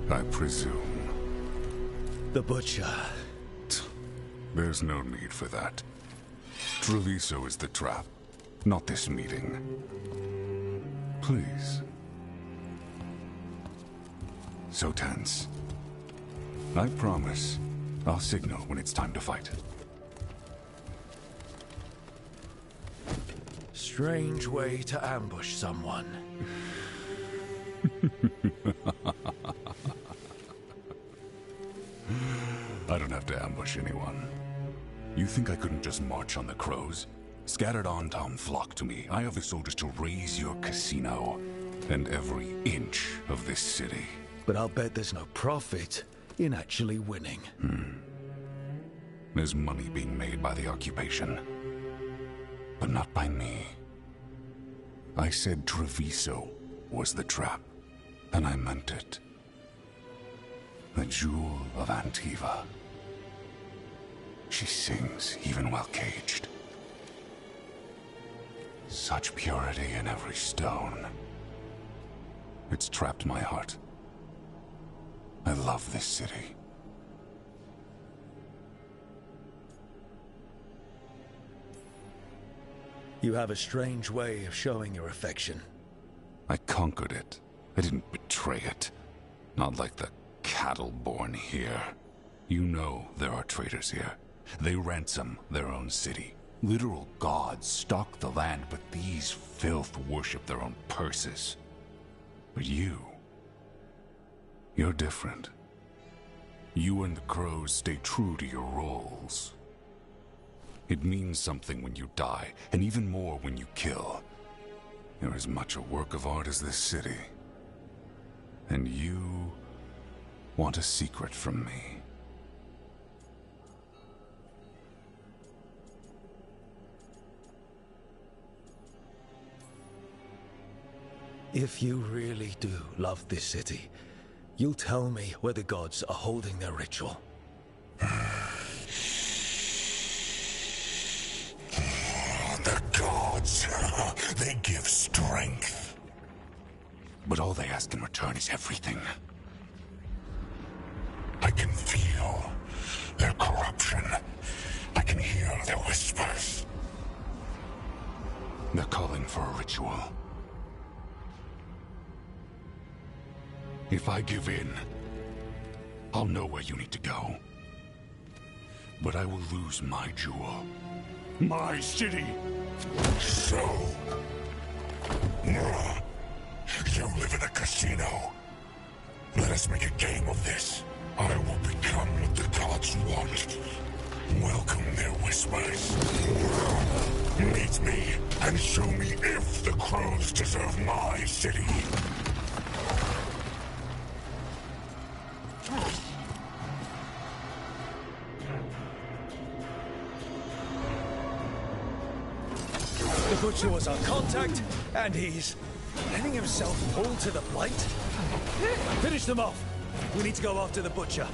I presume. The Butcher. There's no need for that. Treviso is the trap, not this meeting. Please. So tense. I promise, I'll signal when it's time to fight. Strange way to ambush someone. I don't have to ambush anyone. You think I couldn't just march on the crows? Scattered on Tom flock to me. I have the soldiers to raise your casino and every inch of this city. But I'll bet there's no profit in actually winning. There's money being made by the occupation, but not by me. I said Treviso was the trap, and I meant it. The Jewel of Antiva. She sings even while caged. Such purity in every stone. It's trapped my heart. I love this city. You have a strange way of showing your affection. I conquered it. I didn't betray it. Not like the cattle born here. You know there are traitors here. They ransom their own city. Literal gods stalk the land, but these filth worship their own purses. But you're different. You and the crows stay true to your roles. It means something when you die, and even more when you kill. You're as much a work of art as this city. And you want a secret from me. If you really do love this city, you'll tell me where the gods are holding their ritual. The gods, they give strength. But all they ask in return is everything. I can feel their corruption. I can hear their whispers. They're calling for a ritual. If I give in, I'll know where you need to go. But I will lose my jewel. My city! So... you live in a casino. Let us make a game of this. I will become what the gods want. Welcome their whispers. Meet me and show me if the crows deserve my city. The Butcher was our contact, and he's letting himself fall to the plate. Finish them off. We need to go after the Butcher.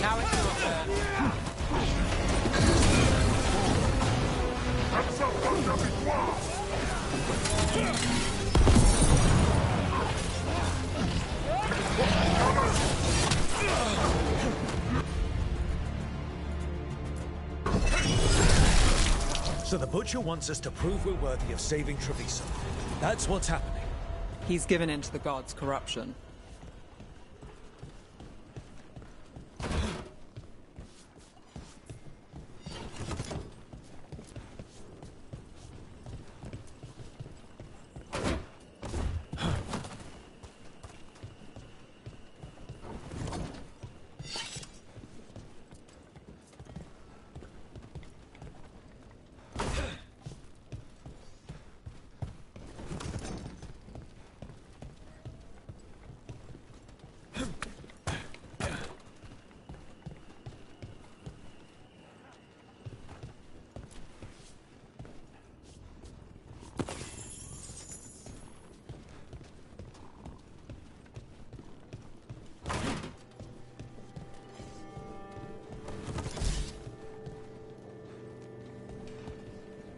Now it's your turn. So the Butcher wants us to prove we're worthy of saving Treviso. That's what's happening. He's given in to the gods' corruption.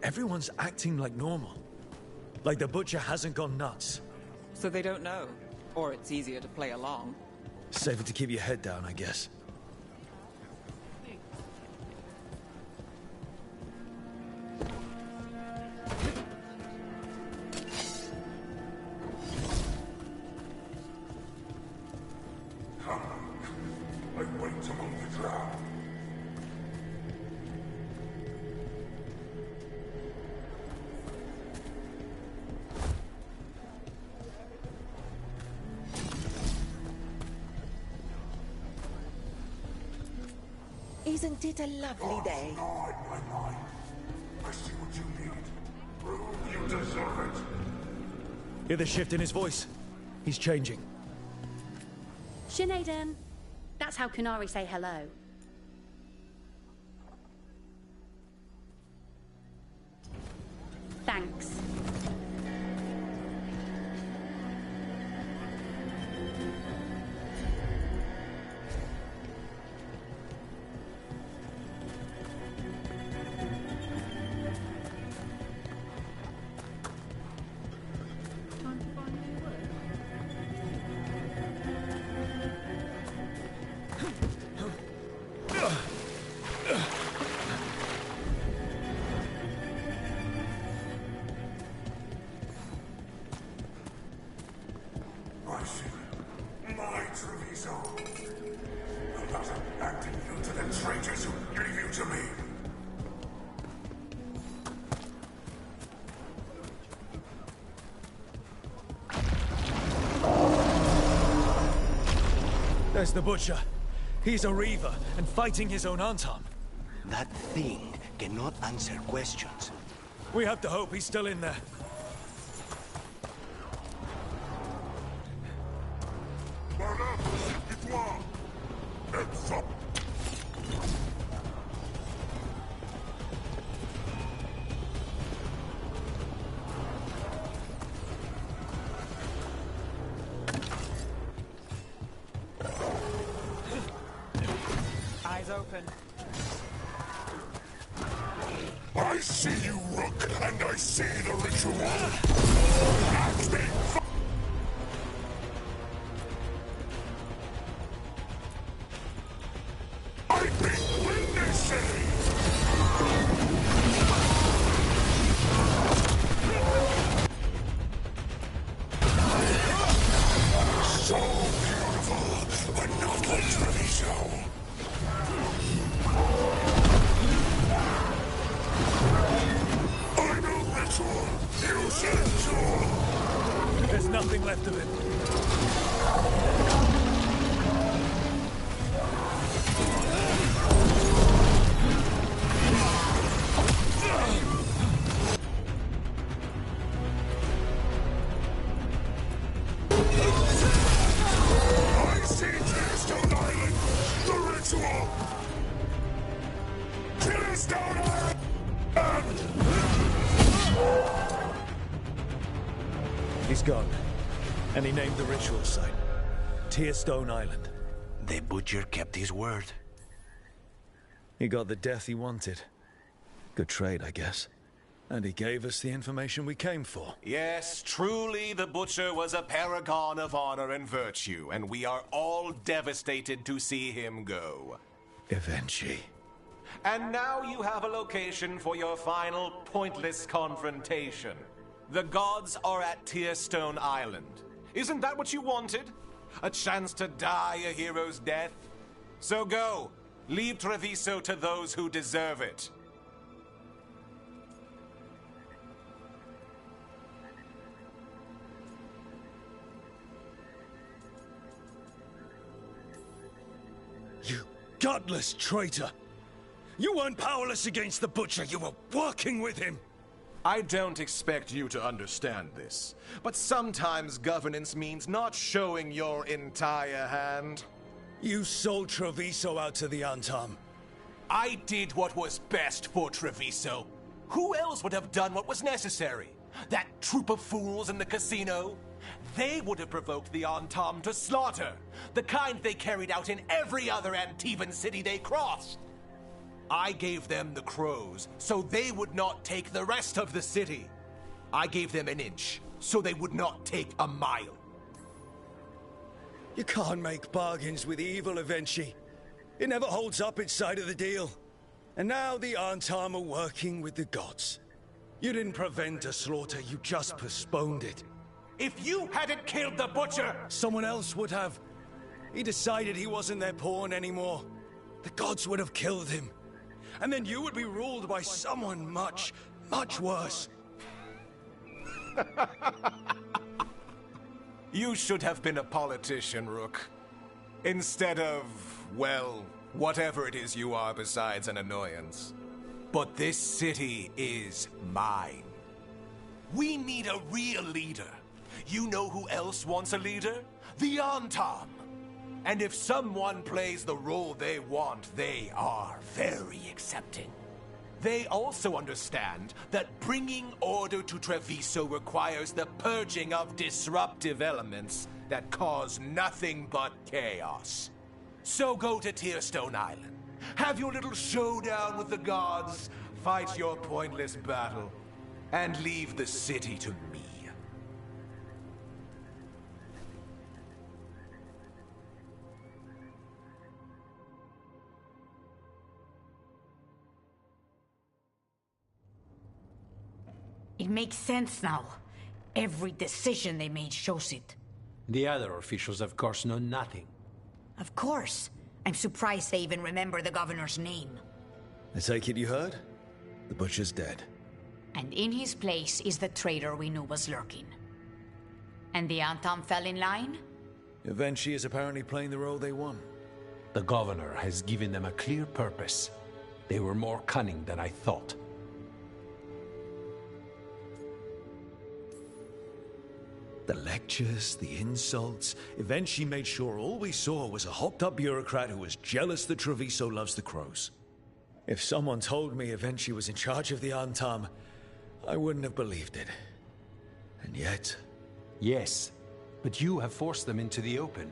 Everyone's acting like normal. Like the Butcher hasn't gone nuts. So they don't know. Or it's easier to play along. Safer to keep your head down, I guess. I wait among the drow. Isn't it a lovely day? Guide my mind. I see what you need. Prove you deserve it. Hear the shift in his voice? He's changing. Sinead, that's how Kunari say hello. Thanks. I see. My Treviso. I'm not acting you to the traitors who gave you to me. There's the Butcher. He's a Reaver and fighting his own Antam. That thing cannot answer questions. We have to hope he's still in there. Voilà, victoire. Heads up. Eyes open. I see you, Rook, and I see the ritual. Act me. I bring witnessing. So beautiful, but not like Treviso. I know ritual. You should endure. There's nothing left of him. I see Tearstone Island. The ritual. Tearstone Island. He's gone. And he named the ritual site. Tearstone Island. The Butcher kept his word. He got the death he wanted. Good trade, I guess. And he gave us the information we came for. Yes, truly the Butcher was a paragon of honor and virtue, and we are all devastated to see him go. Eventually. And now you have a location for your final pointless confrontation. The gods are at Tearstone Island. Isn't that what you wanted? A chance to die a hero's death? So go. Leave Treviso to those who deserve it. You godless traitor! You weren't powerless against the Butcher, you were working with him! I don't expect you to understand this, but sometimes governance means not showing your entire hand. You sold Treviso out to the Antam. I did what was best for Treviso. Who else would have done what was necessary? That troop of fools in the casino? They would have provoked the Antam to slaughter, the kind they carried out in every other Antivan city they crossed. I gave them the crows, so they would not take the rest of the city. I gave them an inch, so they would not take a mile. You can't make bargains with evil, Avenchi. It never holds up its side of the deal. And now the Arntam are working with the gods. You didn't prevent a slaughter, you just postponed it. If you hadn't killed the butcher, someone else would have. He decided he wasn't their pawn anymore. The gods would have killed him. And then you would be ruled by someone much, much worse. You should have been a politician, Rook. Instead of, well, whatever it is you are besides an annoyance. But this city is mine. We need a real leader. You know who else wants a leader? The Arntam. And if someone plays the role they want, they are very accepting. They also understand that bringing order to Treviso requires the purging of disruptive elements that cause nothing but chaos. So go to Tearstone Island, have your little showdown with the gods, fight your pointless battle, and leave the city to me. It makes sense now. Every decision they made shows it. The other officials, of course, know nothing. Of course. I'm surprised they even remember the governor's name. I take it you heard? The butcher's dead. And in his place is the traitor we knew was lurking. And the Arntam fell in line? Avenchi is apparently playing the role they want. The governor has given them a clear purpose. They were more cunning than I thought. The lectures, the insults. Eventually made sure all we saw was a hopped-up bureaucrat who was jealous that Treviso loves the crows. If someone told me Eventually was in charge of the Arntam, I wouldn't have believed it. And yet... Yes, but you have forced them into the open.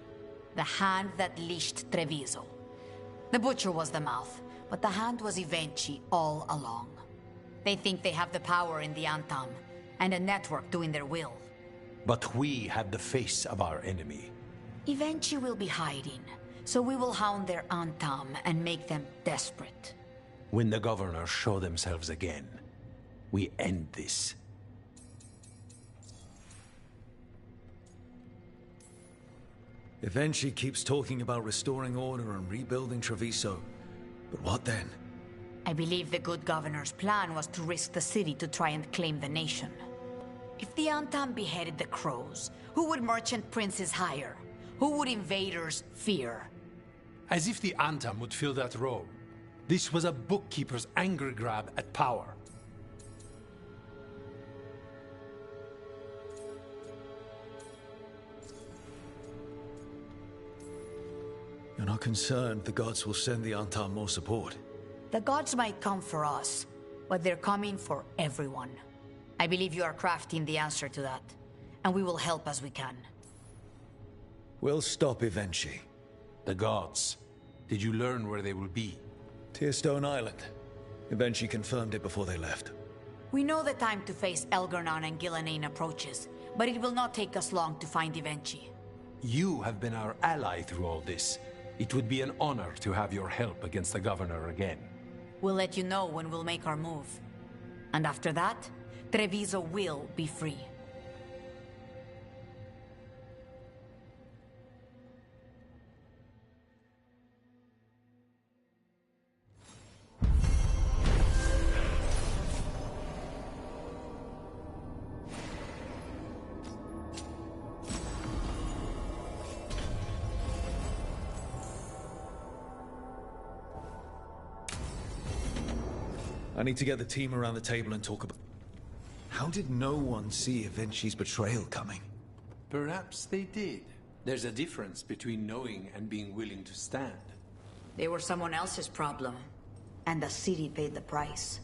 The hand that leashed Treviso. The butcher was the mouth, but the hand was Evenchi all along. They think they have the power in the Arntam, and a network doing their will. But we have the face of our enemy. Eventually will be hiding, so we will hound their Arntam and make them desperate. When the governors show themselves again, we end this. Eventually keeps talking about restoring order and rebuilding Treviso. But what then? I believe the good governor's plan was to risk the city to try and claim the nation. If the Arntam beheaded the crows, who would merchant princes hire? Who would invaders fear? As if the Arntam would fill that role. This was a bookkeeper's anger grab at power. You're not concerned the gods will send the Arntam more support? The gods might come for us, but they're coming for everyone. I believe you are crafting the answer to that, and we will help as we can. We'll stop Evenchi. The gods. Did you learn where they will be? Tearstone Island. Evenchi confirmed it before they left. We know the time to face Elgar'nan and Gillenane approaches, but it will not take us long to find Evenchi. You have been our ally through all this. It would be an honor to have your help against the governor again. We'll let you know when we'll make our move. And after that, Treviso will be free. I need to get the team around the table and talk about... How did no one see Evenchi's betrayal coming? Perhaps they did. There's a difference between knowing and being willing to stand. They were someone else's problem, and the city paid the price.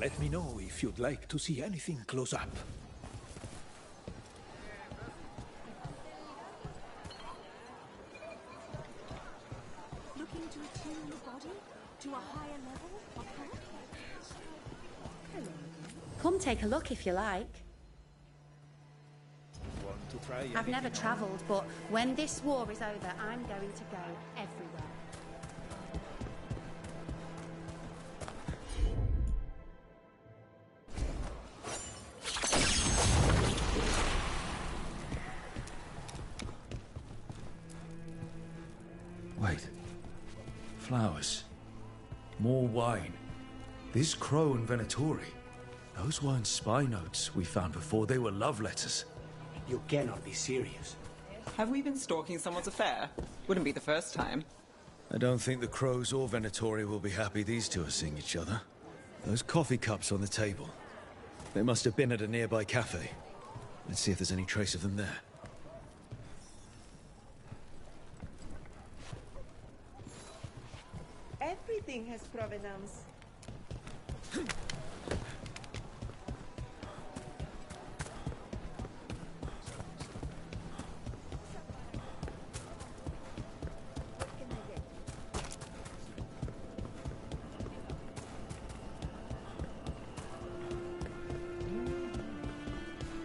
Let me know if you'd like to see anything close up. Looking to attune your body to a higher level of health? Hello. Come take a look if you like. Want to try I've never travelled, but when this war is over, I'm going to go everywhere. Wait. Flowers. More wine. This crow and Venatori. Those weren't spy notes we found before. They were love letters. You cannot be serious. Have we been stalking someone's affair? Wouldn't be the first time. I don't think the crows or Venatori will be happy these two are seeing each other. Those coffee cups on the table. They must have been at a nearby cafe. Let's see if there's any trace of them there. Everything has provenance.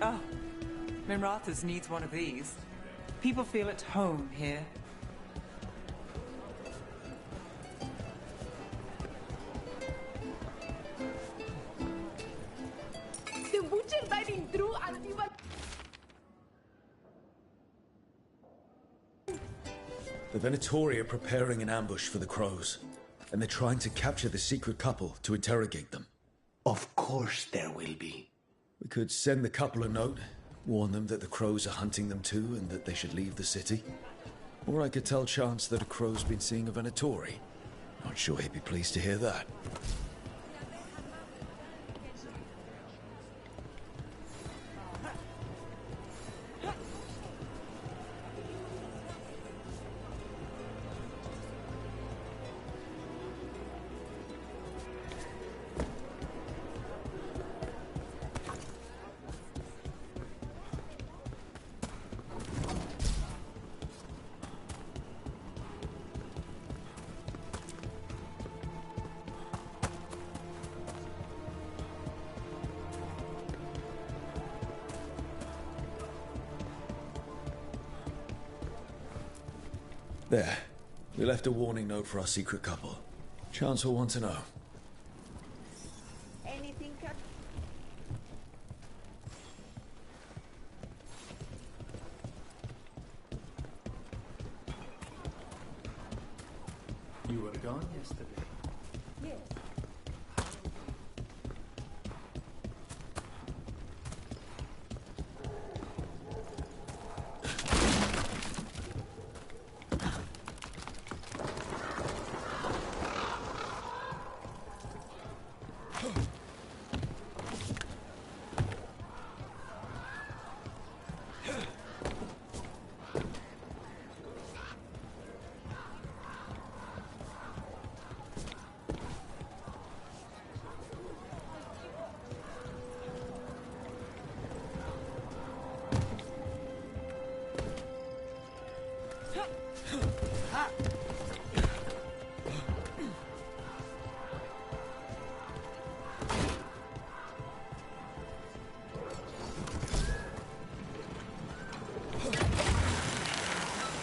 Oh, Minrathous needs one of these. People feel at home here. The butcher biting through Antigua. The Venatori are preparing an ambush for the crows, and they're trying to capture the secret couple to interrogate them. Of course there will be. We could send the couple a note, warn them that the crows are hunting them too and that they should leave the city. Or I could tell Chance that a crow's been seeing a Venatori. Not sure he'd be pleased to hear that. There. We left a warning note for our secret couple. Chance will want to know. Anything cut? You were gone yesterday. Yes.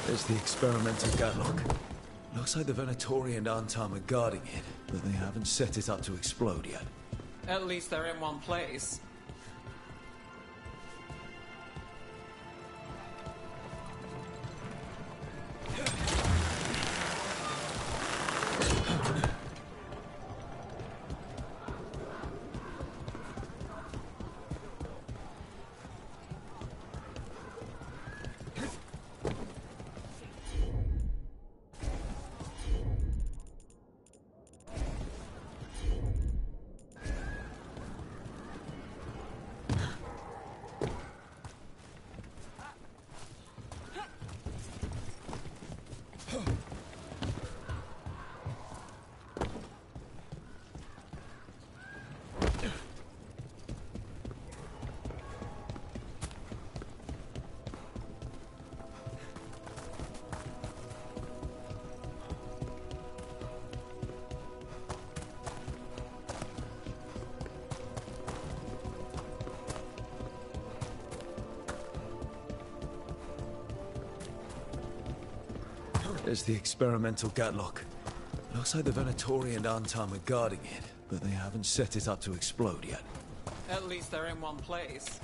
There's the experimental Gatlock. Looks like the Venatori and Antam are guarding it, but they haven't set it up to explode yet. At least they're in one place. There's the experimental Gatlock. Looks like the Venatori and Anton are guarding it, but they haven't set it up to explode yet. At least they're in one place.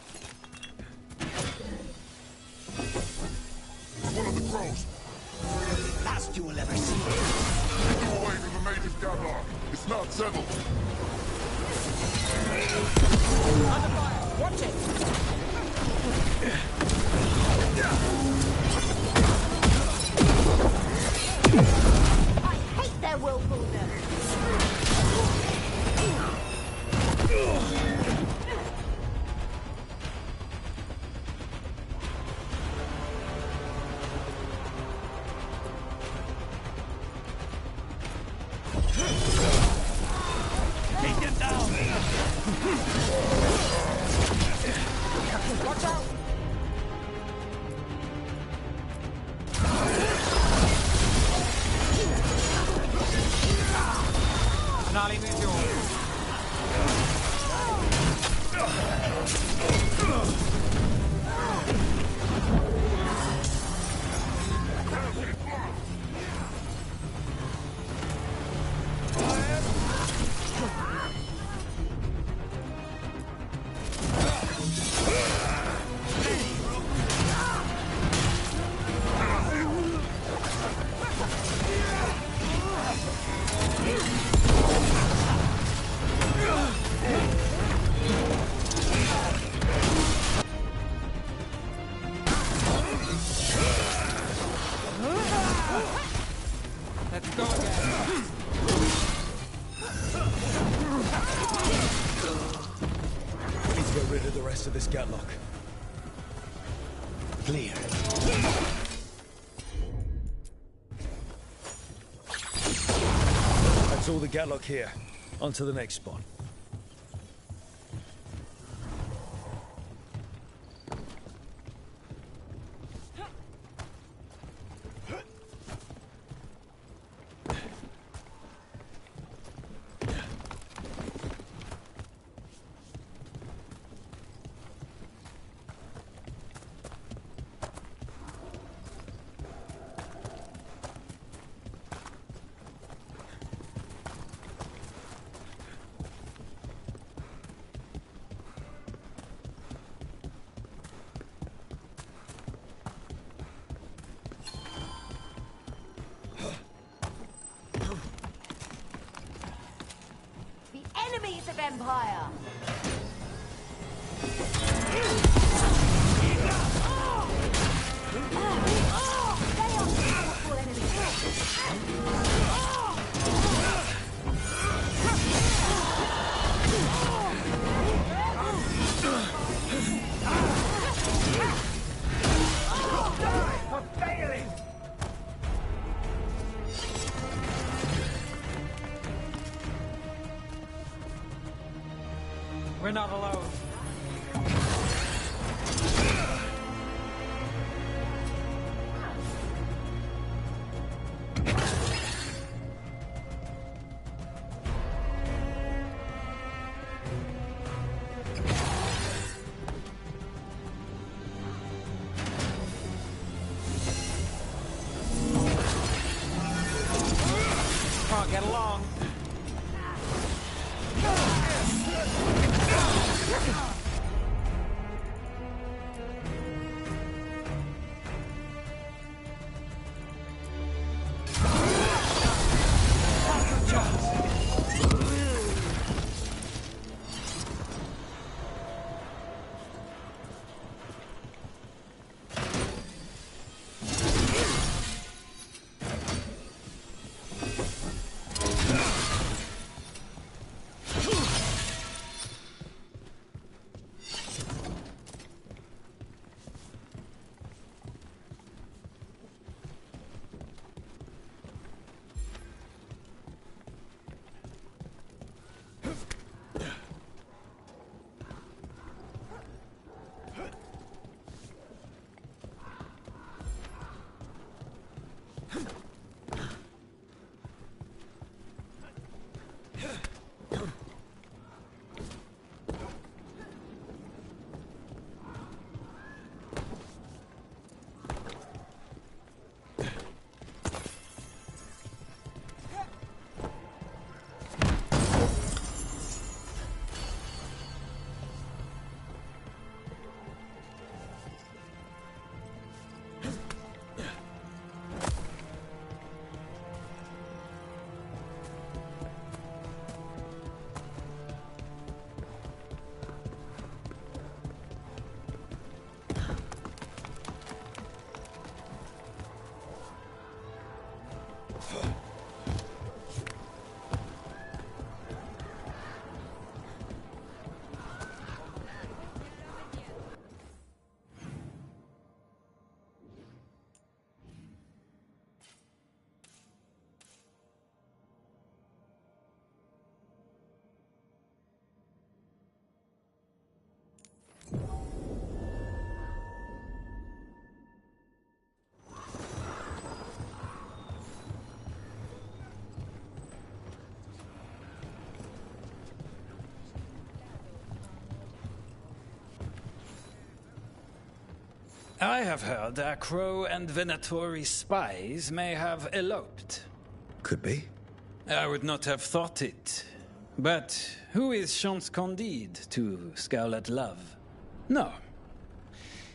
It's one of the crows. Last you will ever see. Make your way to the native Gatlock. It's not settled. Under fire! Watch it! I hate their willfulness! Take them down! Watch out! Finale Meteor. Let's go again. We need to get rid of the rest of this Gatlock. Clear. That's all the Gatlock here. On to the next spot. The enemies of Empire! They are powerful For failing! We're not alone. Come on, get along. I have heard that Crow and Venatori spies may have eloped. Could be. I would not have thought it. But who is Chance Candide to scowl at love? No.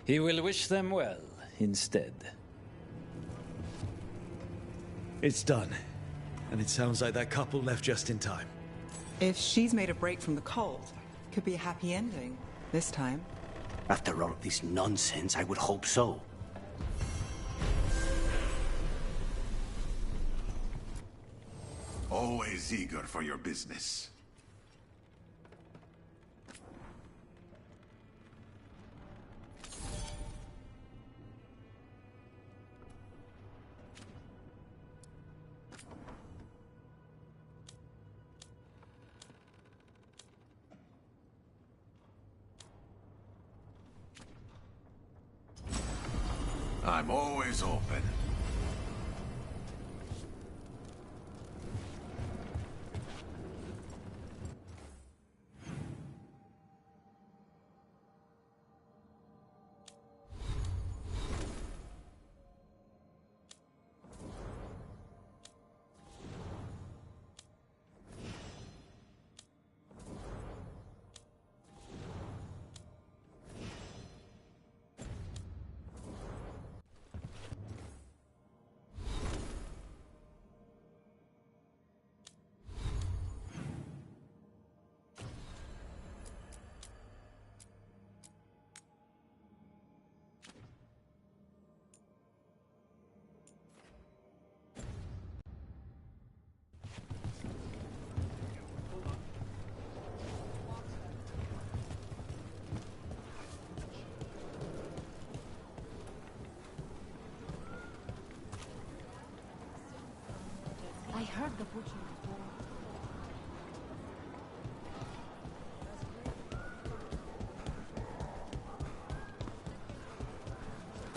He will wish them well instead. It's done. And it sounds like that couple left just in time. If she's made a break from the cult, could be a happy ending this time. After all of this nonsense, I would hope so. Always eager for your business. I'm always open. I heard the butcher before.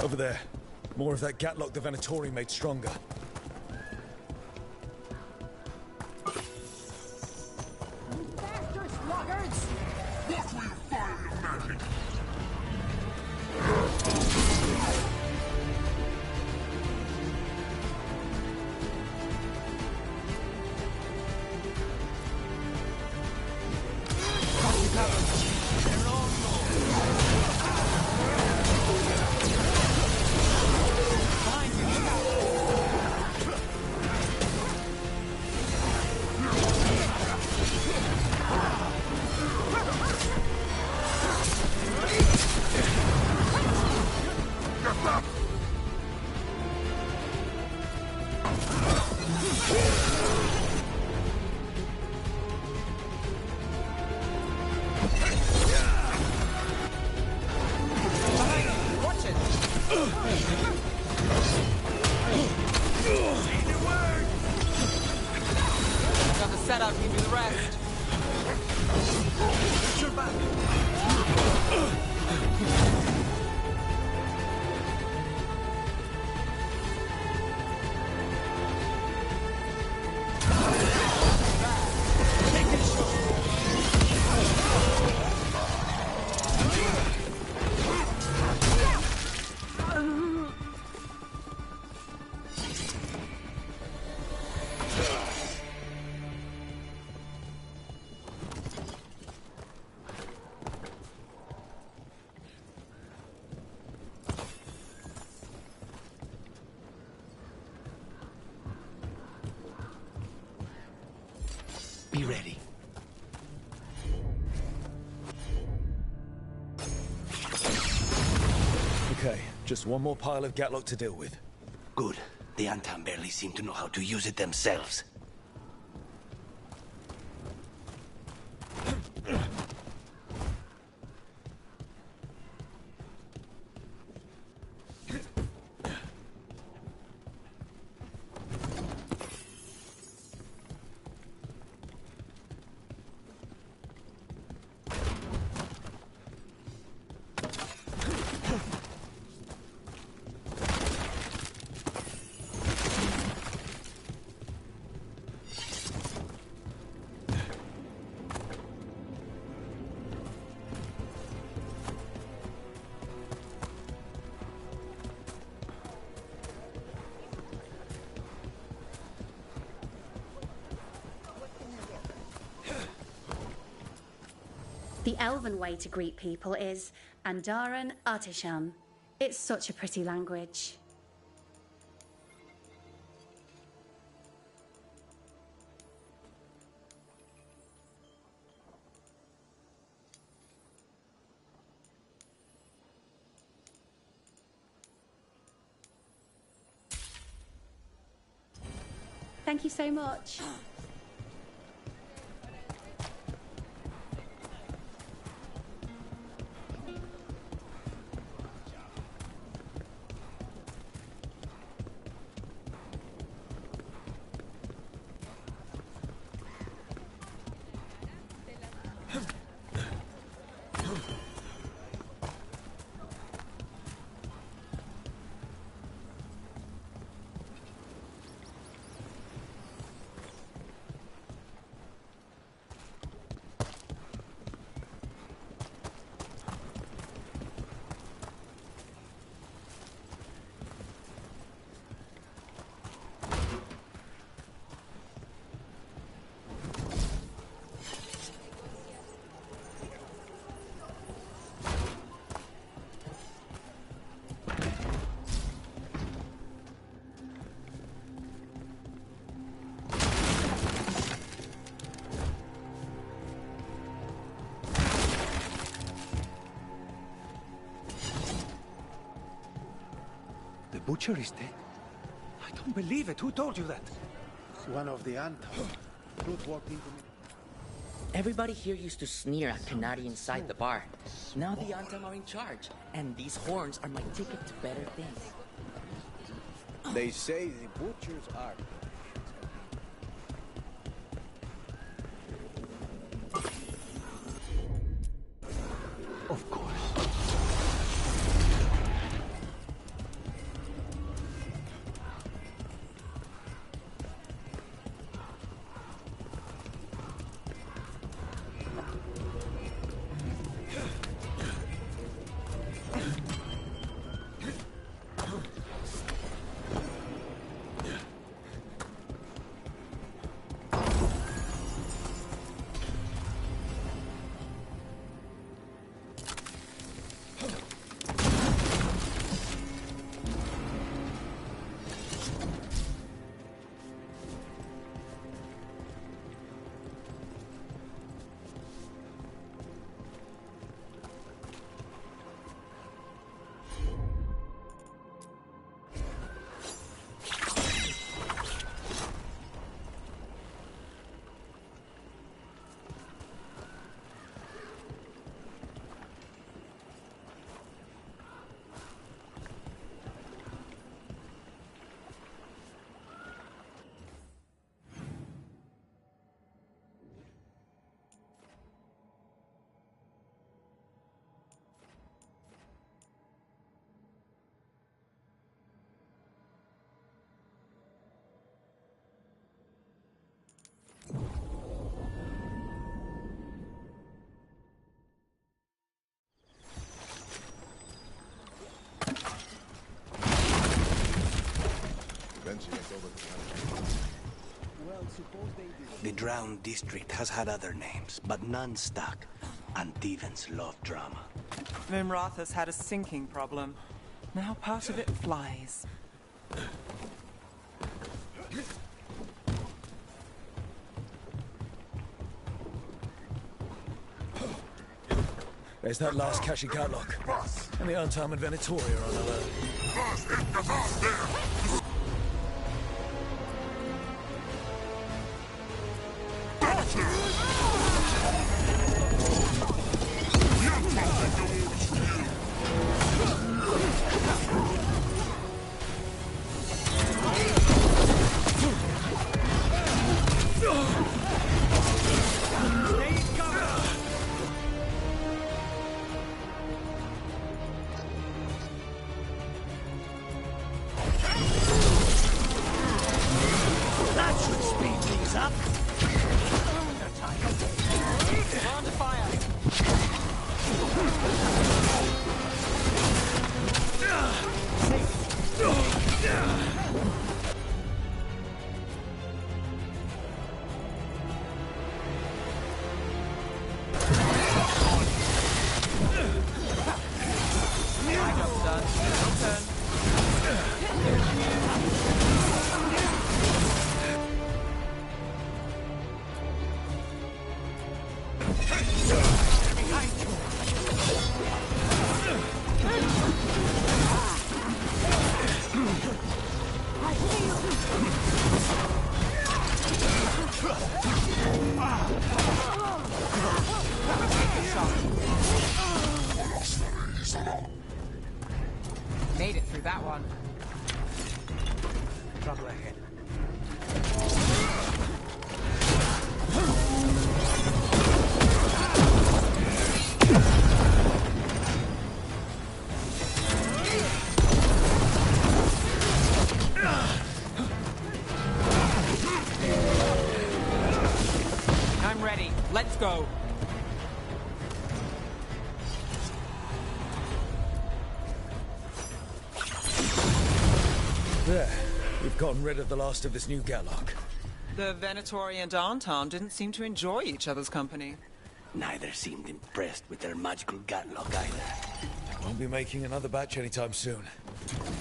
Over there. More of that Gatlock the Venatori made stronger. Faster, sluggards! What will fire your magic? Got the setup, you do the rest. Get your back! Be ready. Okay, just one more pile of Gatlock to deal with. Good. The Antam barely seem to know how to use it themselves. The Elven way to greet people is Andaran Artishan. It's such a pretty language. Thank you so much. The butcher is dead? I don't believe it. Who told you that? One of the Antam. Truth walked into me. Everybody here used to sneer at Canary inside the bar. Now the Antam are in charge, and these horns are my ticket to better things. They say the butchers are. Of course. The Drowned District has had other names, but none stuck. Antevans love drama. Mimratha's had a sinking problem. Now part of it flies. There's that last Kashyyyk, and the Antam and Venatoria are on alert. Made it through that one. Trouble ahead. I'm ready. Let's go. There. We've gotten rid of the last of this new Gatlock. The Venatori and Anton didn't seem to enjoy each other's company. Neither seemed impressed with their magical Gatlock either. Won't be making another batch anytime soon.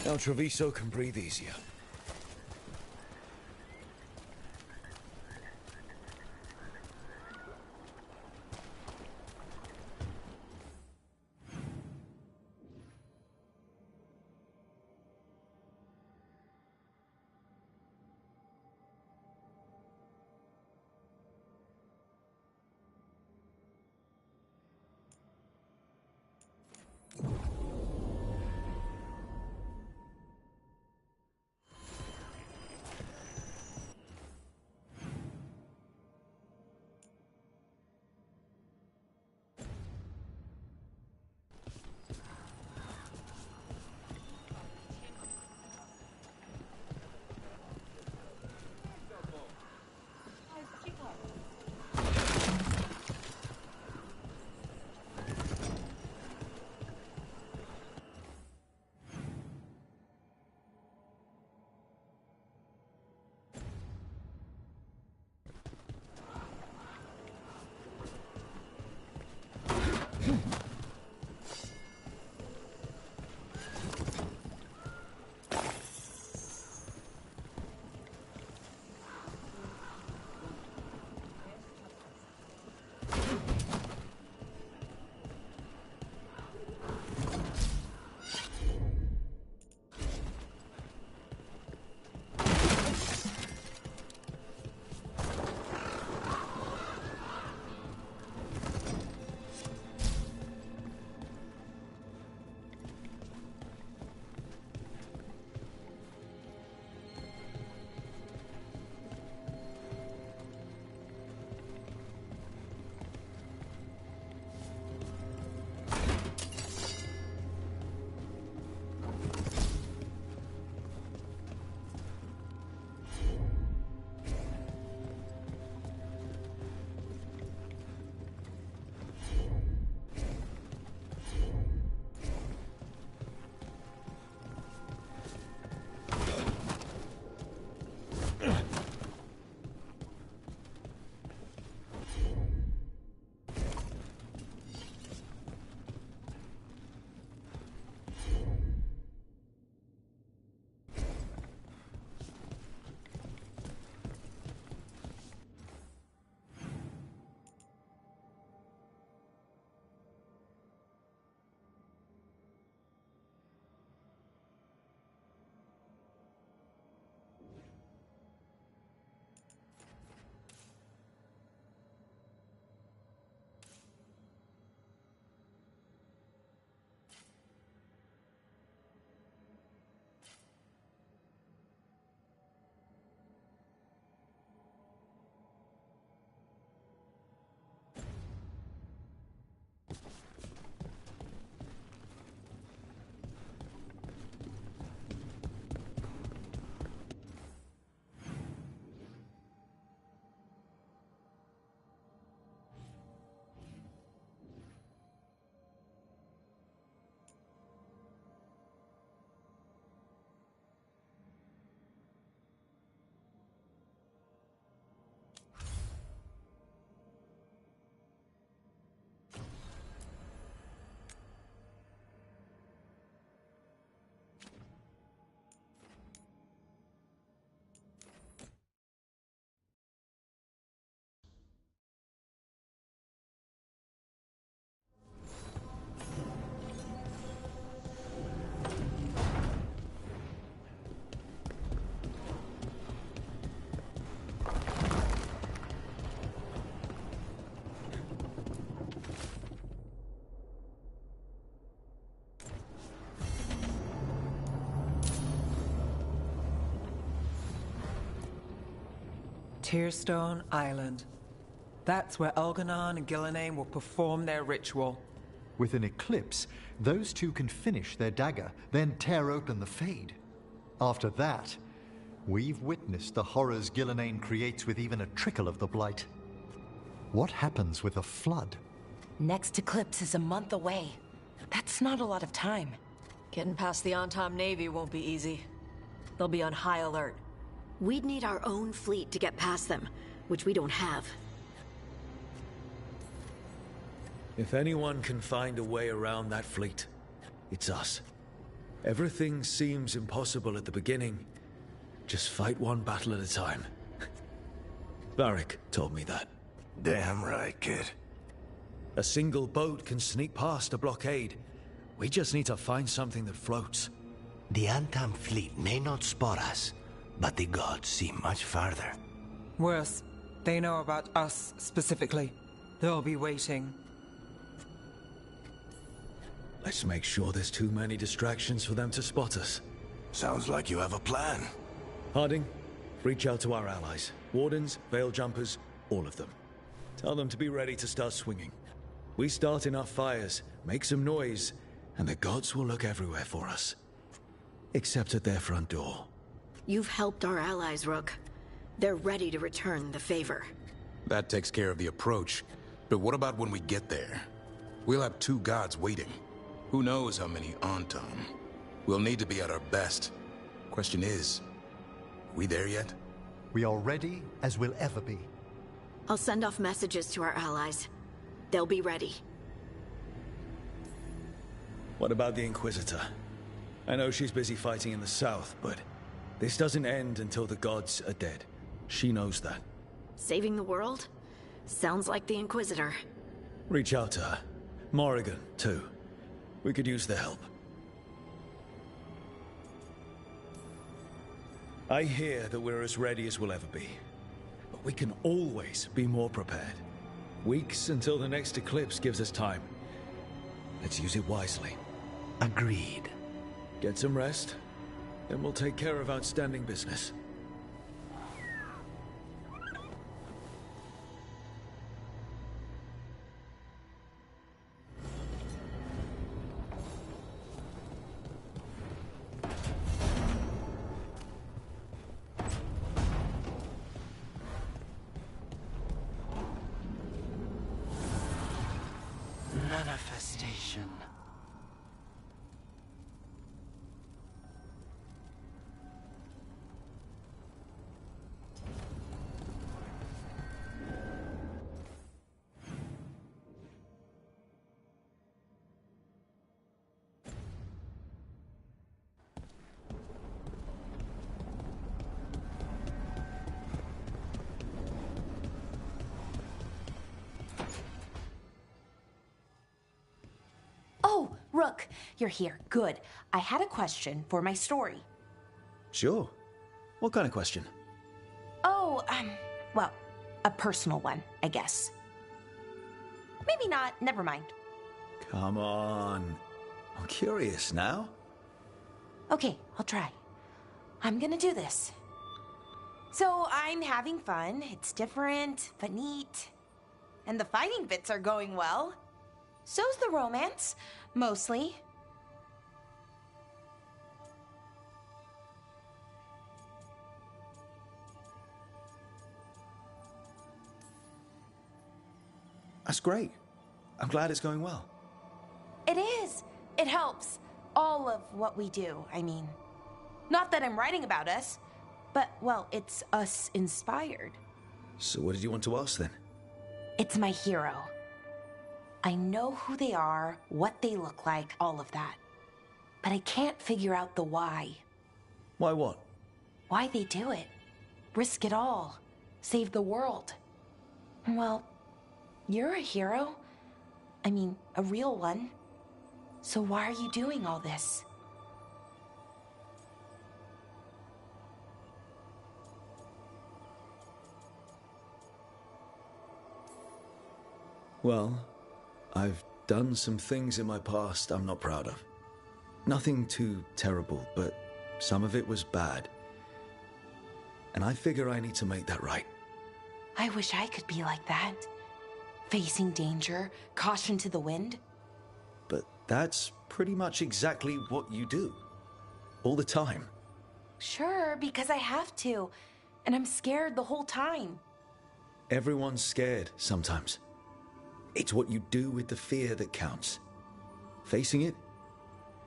Now Treviso can breathe easier. Tearstone Island. That's where Elganon and Gillenane will perform their ritual. With an eclipse, those two can finish their dagger, then tear open the Fade. After that, we've witnessed the horrors Gillenane creates with even a trickle of the Blight. What happens with a flood? Next eclipse is a month away. That's not a lot of time. Getting past the Antam Navy won't be easy. They'll be on high alert. We'd need our own fleet to get past them, which we don't have. If anyone can find a way around that fleet, it's us. Everything seems impossible at the beginning. Just fight one battle at a time. Varric told me that. Damn right, kid. A single boat can sneak past a blockade. We just need to find something that floats. The Antam fleet may not spot us, but the gods see much farther. Worse, they know about us specifically. They'll be waiting. Let's make sure there's too many distractions for them to spot us. Sounds like you have a plan. Harding, reach out to our allies. Wardens, Veil Jumpers, all of them. Tell them to be ready to start swinging. We start enough fires, make some noise, and the gods will look everywhere for us. Except at their front door. You've helped our allies, Rook. They're ready to return the favor. That takes care of the approach. But what about when we get there? We'll have two gods waiting. Who knows how many Antam? We'll need to be at our best. Question is, are we there yet? We are ready as we'll ever be. I'll send off messages to our allies. They'll be ready. What about the Inquisitor? I know she's busy fighting in the south, but this doesn't end until the gods are dead. She knows that. Saving the world? Sounds like the Inquisitor. Reach out to her. Morrigan, too. We could use their help. I hear that we're as ready as we'll ever be. But we can always be more prepared. Weeks until the next eclipse gives us time. Let's use it wisely. Agreed. Get some rest, then we'll take care of outstanding business. Manifestation. Oh, Rook, you're here. Good. I had a question for my story. Sure. What kind of question? Oh, well, a personal one, I guess. Maybe not. Never mind. Come on. I'm curious now. Okay, I'll try. I'm gonna do this. So I'm having fun. It's different, but neat. And the fighting bits are going well. So's the romance, mostly. That's great. I'm glad it's going well. It is. It helps. All of what we do, I mean. Not that I'm writing about us, but, well, it's us inspired. So what did you want to ask then? It's my hero. I know who they are, what they look like, all of that. But I can't figure out the why. Why what? Why they do it. Risk it all. Save the world. Well, you're a hero. I mean, a real one. So why are you doing all this? Well, I've done some things in my past I'm not proud of. Nothing too terrible, but some of it was bad. And I figure I need to make that right. I wish I could be like that. Facing danger, caution to the wind. But that's pretty much exactly what you do. All the time. Sure, because I have to. And I'm scared the whole time. Everyone's scared sometimes. It's what you do with the fear that counts. Facing it,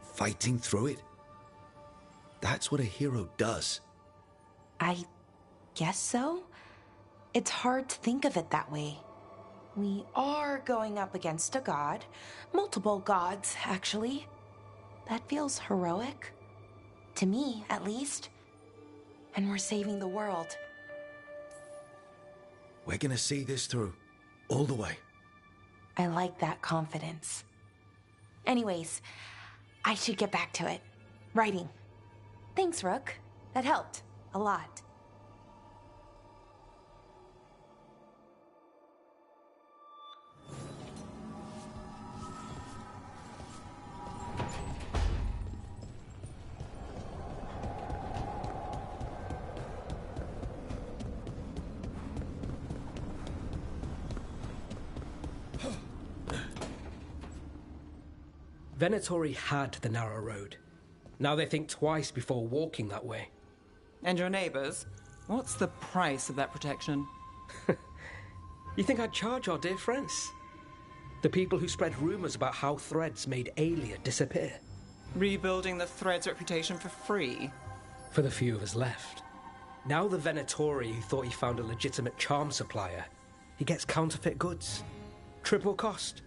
fighting through it. That's what a hero does. I guess so. It's hard to think of it that way. We are going up against a god. Multiple gods, actually. That feels heroic. To me, at least. And we're saving the world. We're gonna see this through. All the way. I like that confidence. Anyways, I should get back to it. Writing. Thanks, Rook. That helped. A lot. Venatori had the narrow road. Now they think twice before walking that way. And your neighbors? What's the price of that protection? You think I'd charge our dear friends? The people who spread rumors about how Threads made Aelia disappear. Rebuilding the Threads' reputation for free? For the few of us left. Now the Venatori who thought he found a legitimate charm supplier, he gets counterfeit goods. Triple cost.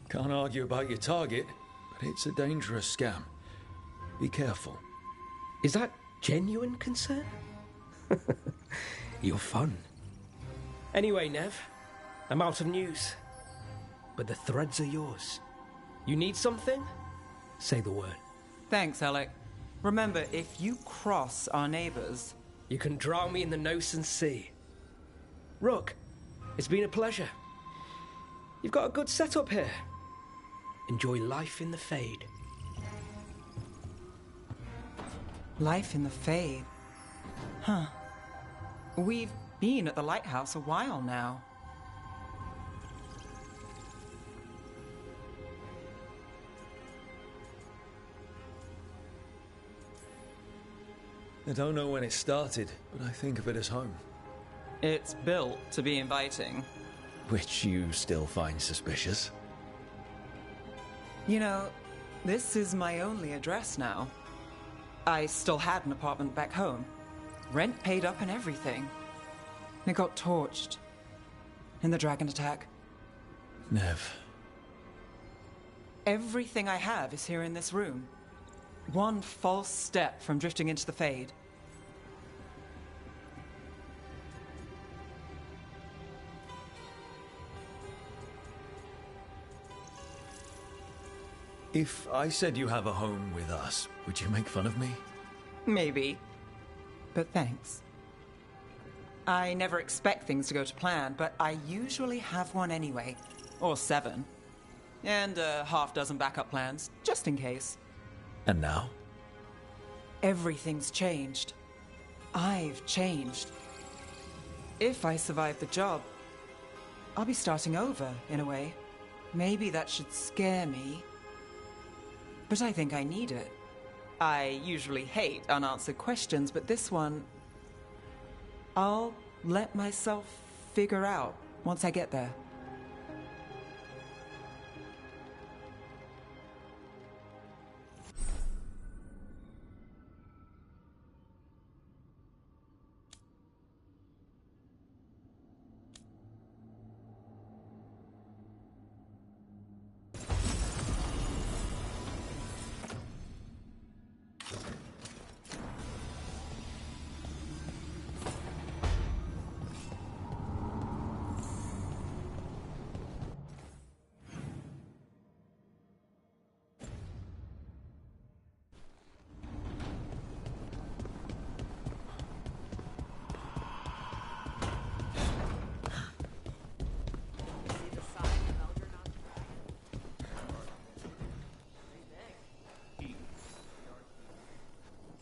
Can't argue about your target, but it's a dangerous scam. Be careful. Is that genuine concern? You're fun. Anyway, Nev, I'm out of news. But the Threads are yours. You need something? Say the word. Thanks, Alec. Remember, if you cross our neighbors... You can drown me in the Nosen Sea. Rook, it's been a pleasure. You've got a good setup here. Enjoy life in the Fade. Life in the Fade? Huh. We've been at the lighthouse a while now. I don't know when it started, but I think of it as home. It's built to be inviting. Which you still find suspicious? You know, this is my only address now. I still had an apartment back home. Rent paid up and everything. It got torched. In the dragon attack. Nev. Everything I have is here in this room. One false step from drifting into the Fade. If I said you have a home with us, would you make fun of me? Maybe. But thanks. I never expect things to go to plan, but I usually have one anyway. Or 7. And a half-dozen backup plans, just in case. And now? Everything's changed. I've changed. If I survive the job, I'll be starting over, in a way. Maybe that should scare me. But I think I need it. I usually hate unanswered questions, but this one... I'll let myself figure out once I get there.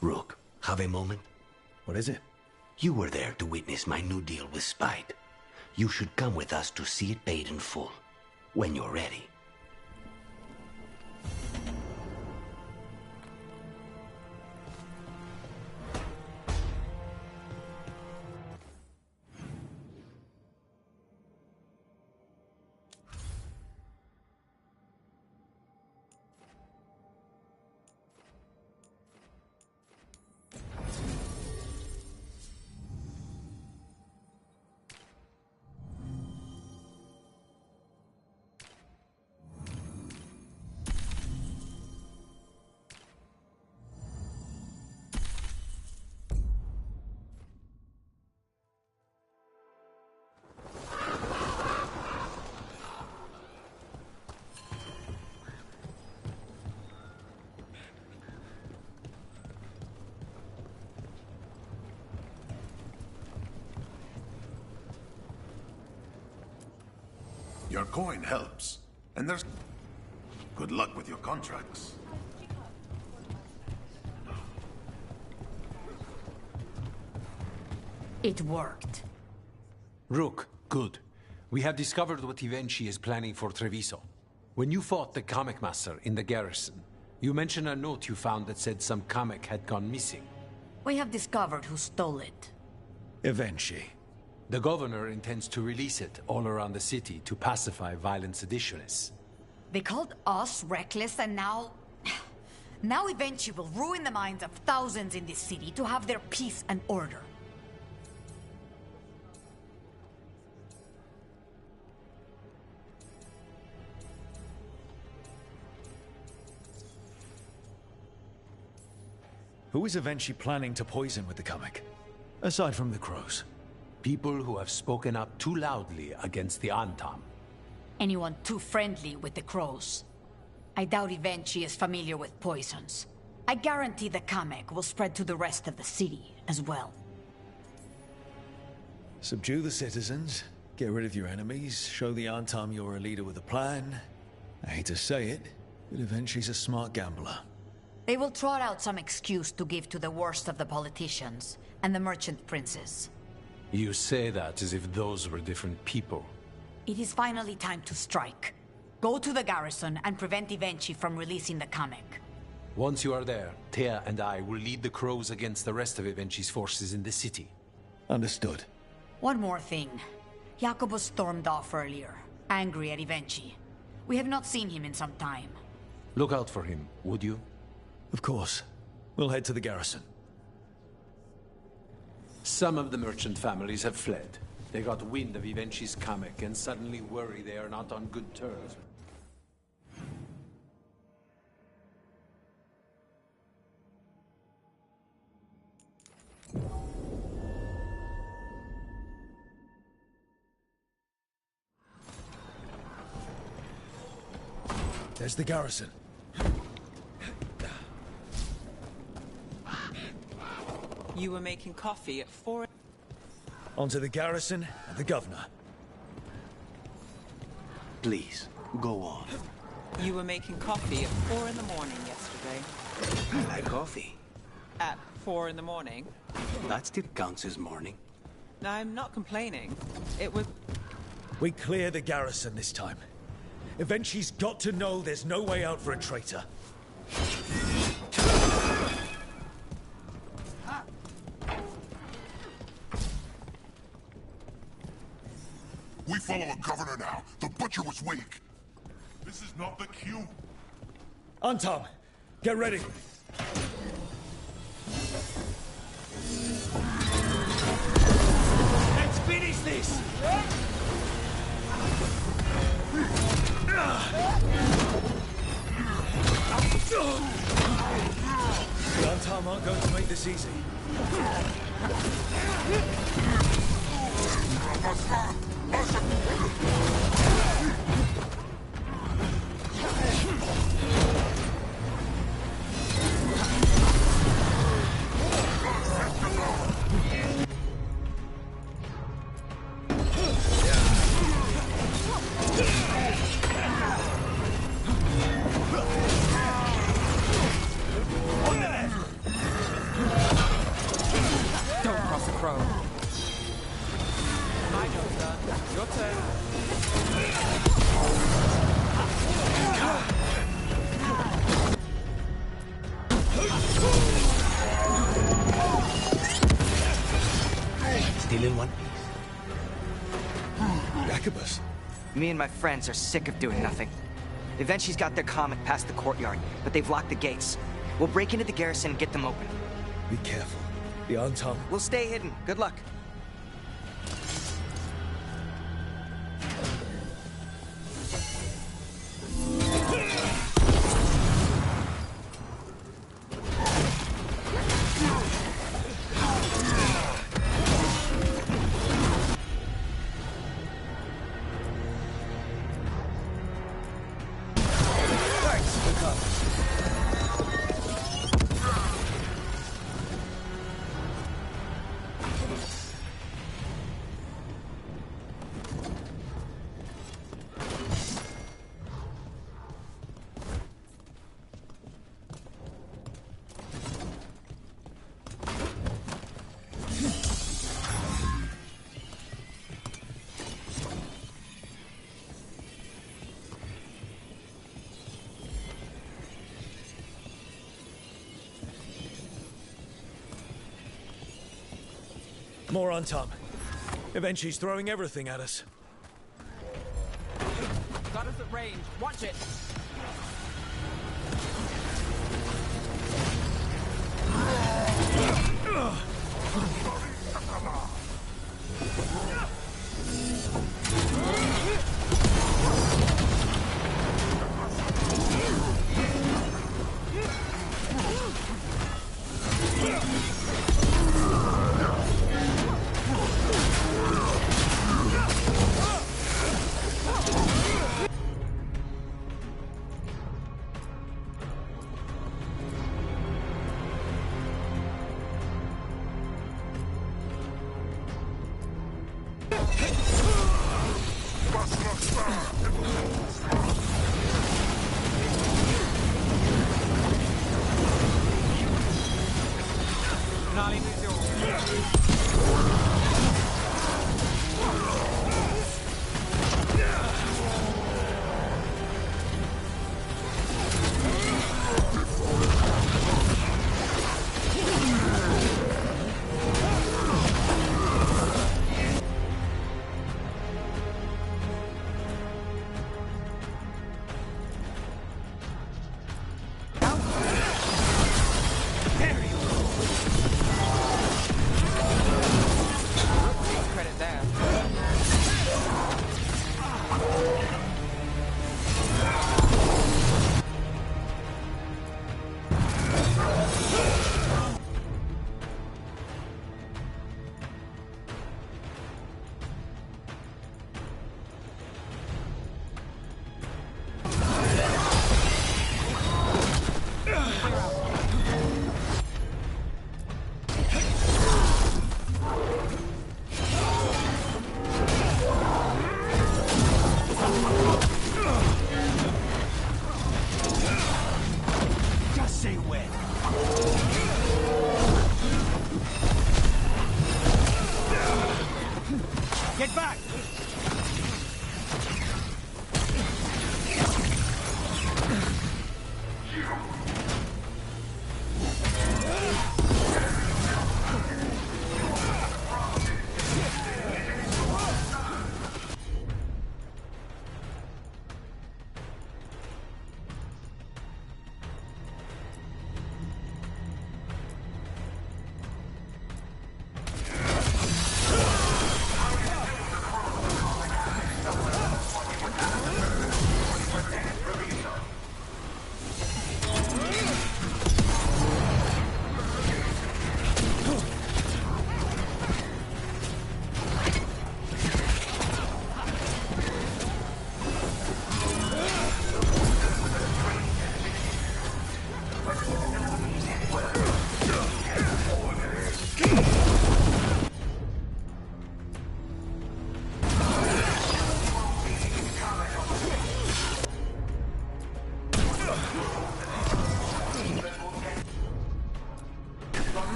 Rook, have a moment? What is it? You were there to witness my new deal with Spite. You should come with us to see it paid in full, when you're ready. Your coin helps. And there's... Good luck with your contracts. It worked. Rook, good. We have discovered what Ivenchi is planning for Treviso. When you fought the Kamek Master in the garrison, you mentioned a note you found that said some Kamek had gone missing. We have discovered who stole it. Ivenchi. The governor intends to release it all around the city to pacify violent seditionists. They called us reckless, and now... Now Ivenchi will ruin the minds of thousands in this city to have their peace and order. Who is Ivenchi planning to poison with the Kamek? Aside from the crows. People who have spoken up too loudly against the Antam. Anyone too friendly with the crows. I doubt Ivenchi is familiar with poisons. I guarantee the Kamek will spread to the rest of the city as well. Subdue the citizens, get rid of your enemies, show the Antam you're a leader with a plan. I hate to say it, but Ivenchi's a smart gambler. They will trot out some excuse to give to the worst of the politicians and the merchant princes. You say that as if those were different people. It is finally time to strike. Go to the garrison and prevent Ivenchi from releasing the Kamek. Once you are there, Thea and I will lead the crows against the rest of Ivenchi's forces in the city. Understood. One more thing. Jacobo stormed off earlier, angry at Ivenchi. We have not seen him in some time. Look out for him, would you? Of course. We'll head to the garrison. Some of the merchant families have fled. They got wind of Ivenchi's Kamek and suddenly worry they are not on good terms. There's the garrison. You were making coffee at 4... Onto the garrison and the governor. Please, go on. You were making coffee at 4 in the morning yesterday. I like coffee. At 4 in the morning? That still counts as morning. I'm not complaining. It was... We clear the garrison this time. Ivenchi's got to know there's no way out for a traitor. We follow a governor now. The butcher was weak. This is not the cue. Antam, get ready. Let's finish this! The Antam aren't going to make this easy. go. My job done. Your turn. Still in one piece. Jacobus. Me and my friends are sick of doing nothing. Eventually's got their comet past the courtyard, but they've locked the gates. We'll break into the garrison and get them open. Be careful. The Antam. We'll stay hidden. Good luck. More on Tom. Eventually's throwing everything at us. Got us at range. Watch it.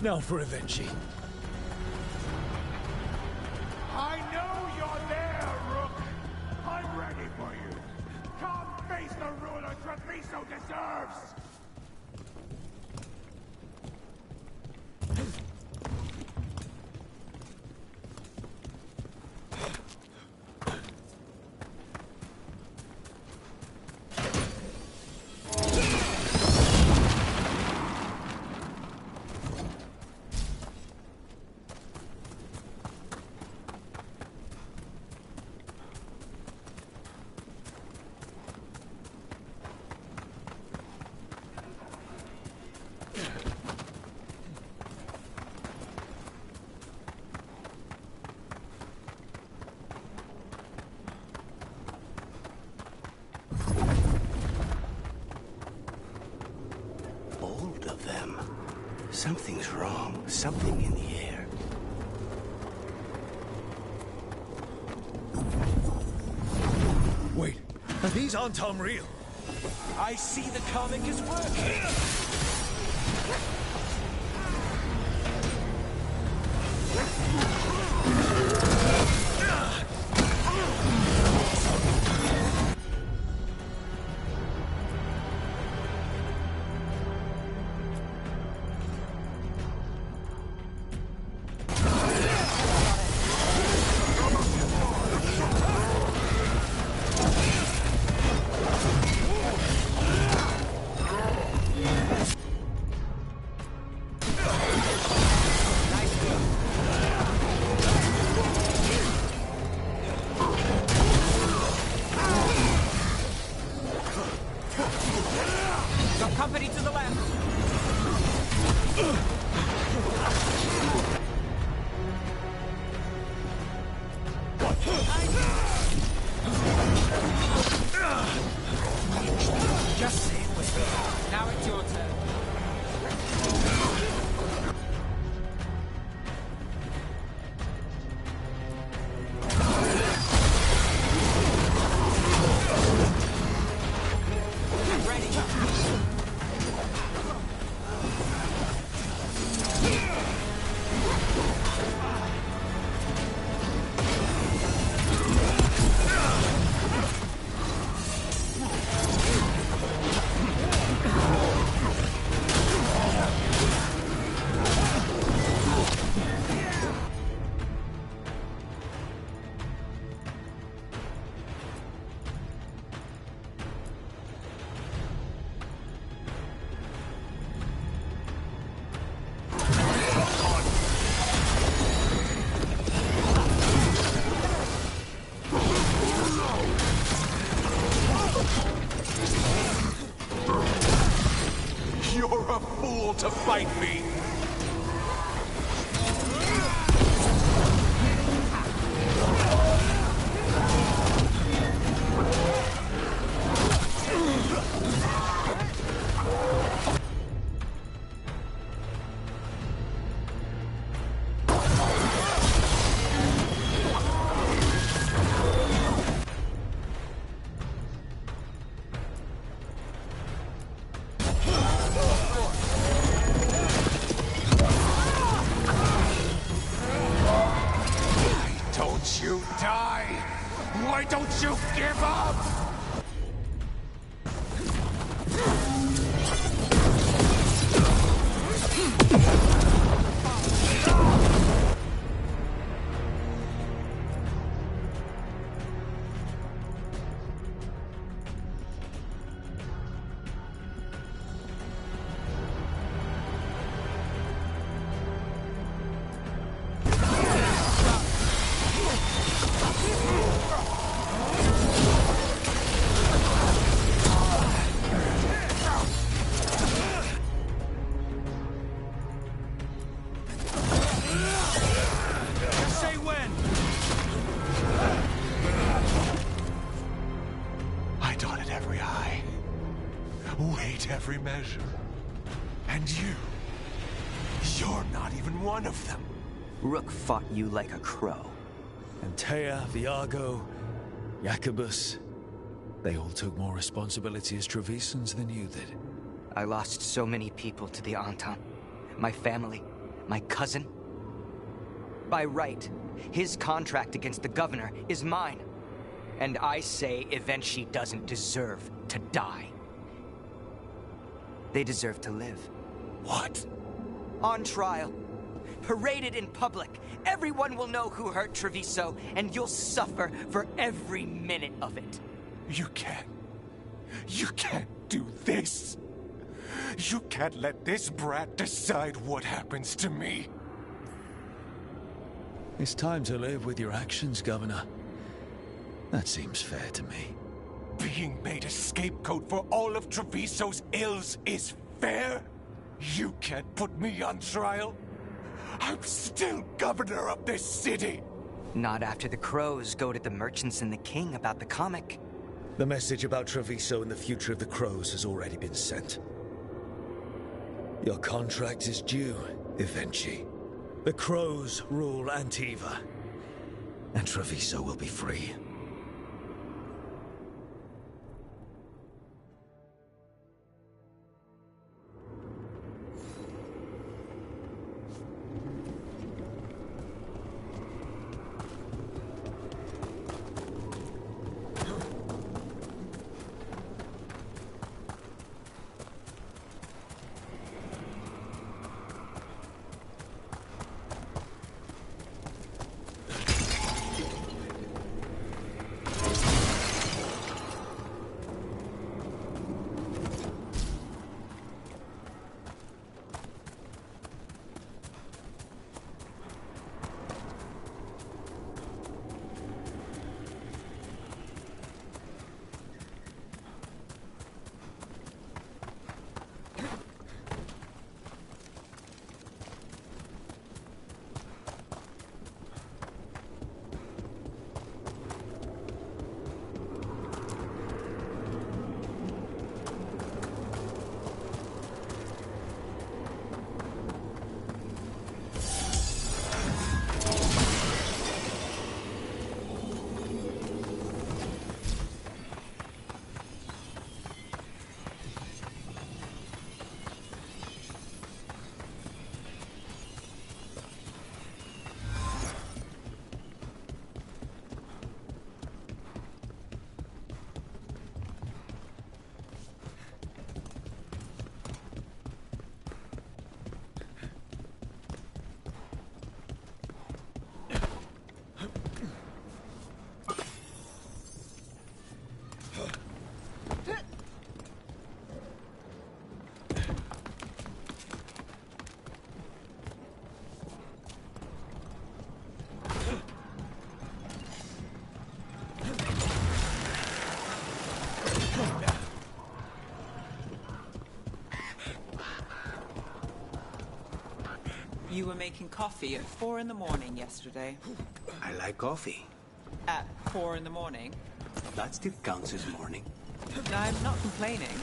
Now for Evenchi. I know you're there, Rook! I'm ready for you! Come face the ruler Treviso deserves! Something's wrong. Something in the air. Wait, are these Antam real? I see the comic is working. Company to the left. Just say it was me. Now it's your turn. You're a fool to fight me! Don't you die? Why don't you give up? I dotted every I, weighed every measure. And you're not even one of them. Rook fought you like a crow. Antea, Viago, Jacobus, they all took more responsibility as Trevisans than you did. I lost so many people to the Antam. My family, my cousin? By right, his contract against the governor is mine. And I say Evenshi doesn't deserve to die. They deserve to live. What? On trial. Paraded in public. Everyone will know who hurt Treviso, and you'll suffer for every minute of it. You can't do this. You can't let this brat decide what happens to me. It's time to live with your actions, Governor. That seems fair to me. Being made a scapegoat for all of Treviso's ills is fair? You can't put me on trial? I'm still governor of this city! Not after the crows go to the merchants and the king about the comic. The message about Treviso and the future of the crows has already been sent. Your contract is due, Evenshi. The crows rule Antiva, and Treviso will be free. You were making coffee at 4 in the morning yesterday. I like coffee. At 4 in the morning? That still counts as morning. I'm not complaining.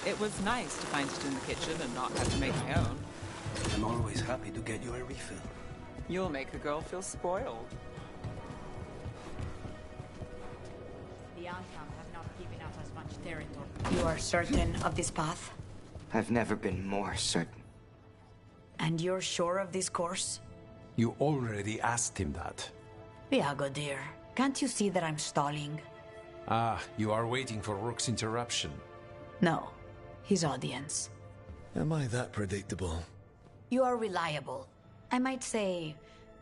It was nice to find it in the kitchen and not have to make my own. I'm always happy to get you a refill. You'll make a girl feel spoiled. The Antam have not given up as much territory. You are certain of this path? I've never been more certain. And you're sure of this course? You already asked him that. Iago, dear, can't you see that I'm stalling? Ah, you are waiting for Rook's interruption. No, his audience. Am I that predictable? You are reliable. I might say,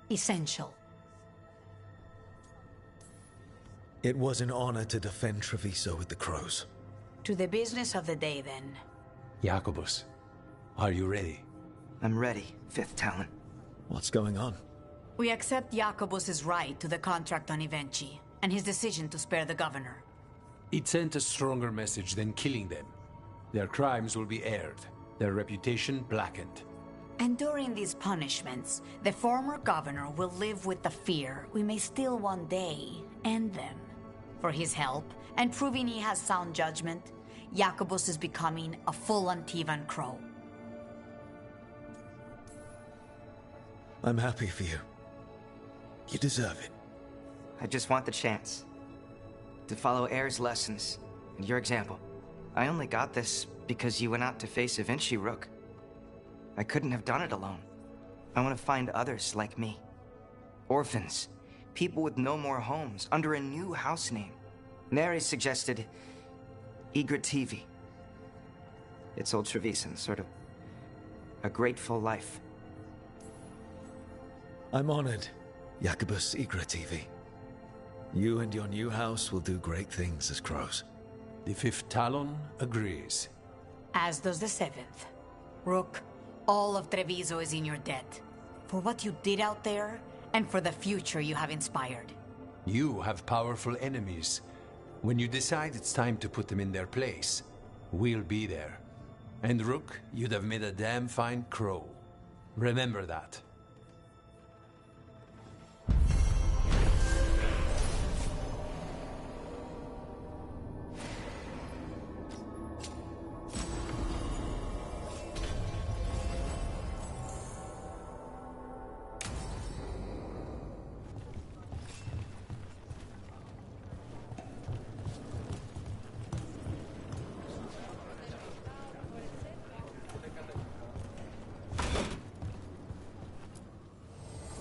essential. It was an honor to defend Treviso with the crows. To the business of the day, then. Jacobus, are you ready? I'm ready, Fifth Talon. What's going on? We accept Jacobus's right to the contract on Evenshi, and his decision to spare the governor. It sent a stronger message than killing them. Their crimes will be aired, their reputation blackened. And during these punishments, the former governor will live with the fear we may still one day end them. For his help, and proving he has sound judgment, Jacobus is becoming a full Antivan crow. I'm happy for you. You deserve it. I just want the chance to follow Air's lessons and your example. I only got this because you went out to face Evenshi, Rook. I couldn't have done it alone. I want to find others like me. Orphans. People with no more homes, under a new house name. Neri suggested Igrativi. It's old Trevisan, sort of a grateful life. I'm honored, Jacobus Igrativi. You and your new house will do great things as crows. The Fifth Talon agrees. As does the Seventh. Rook, all of Treviso is in your debt. For what you did out there, and for the future you have inspired. You have powerful enemies. When you decide it's time to put them in their place, we'll be there. And Rook, you'd have made a damn fine crow. Remember that.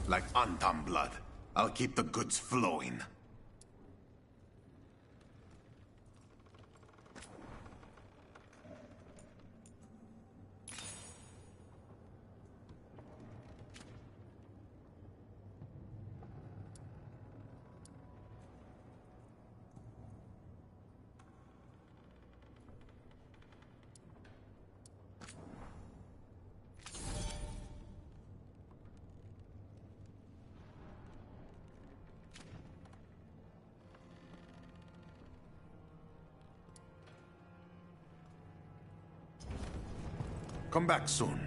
Like Antam blood. I'll keep the goods flowing. Come back soon.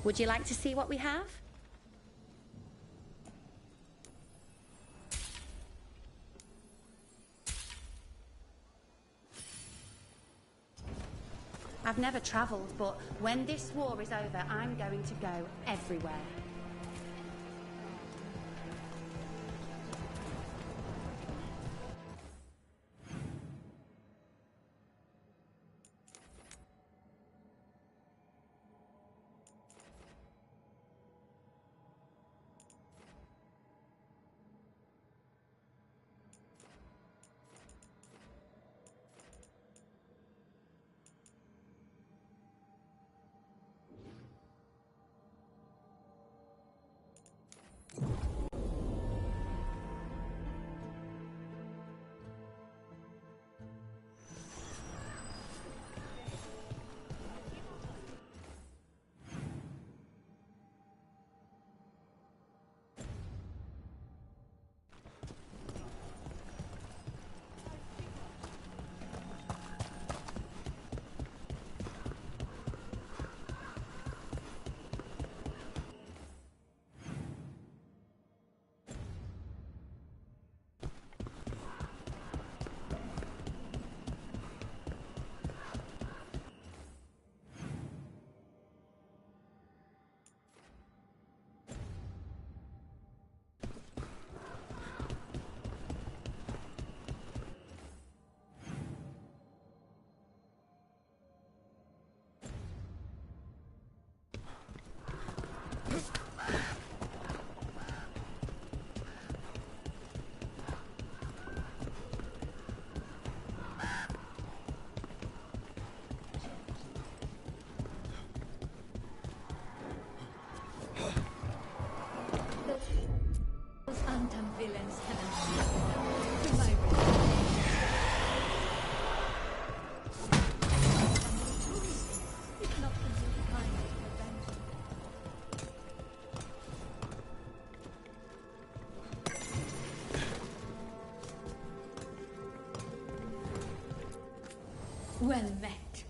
Would you like to see what we have? I've never travelled, but when this war is over, I'm going to go everywhere. Well met.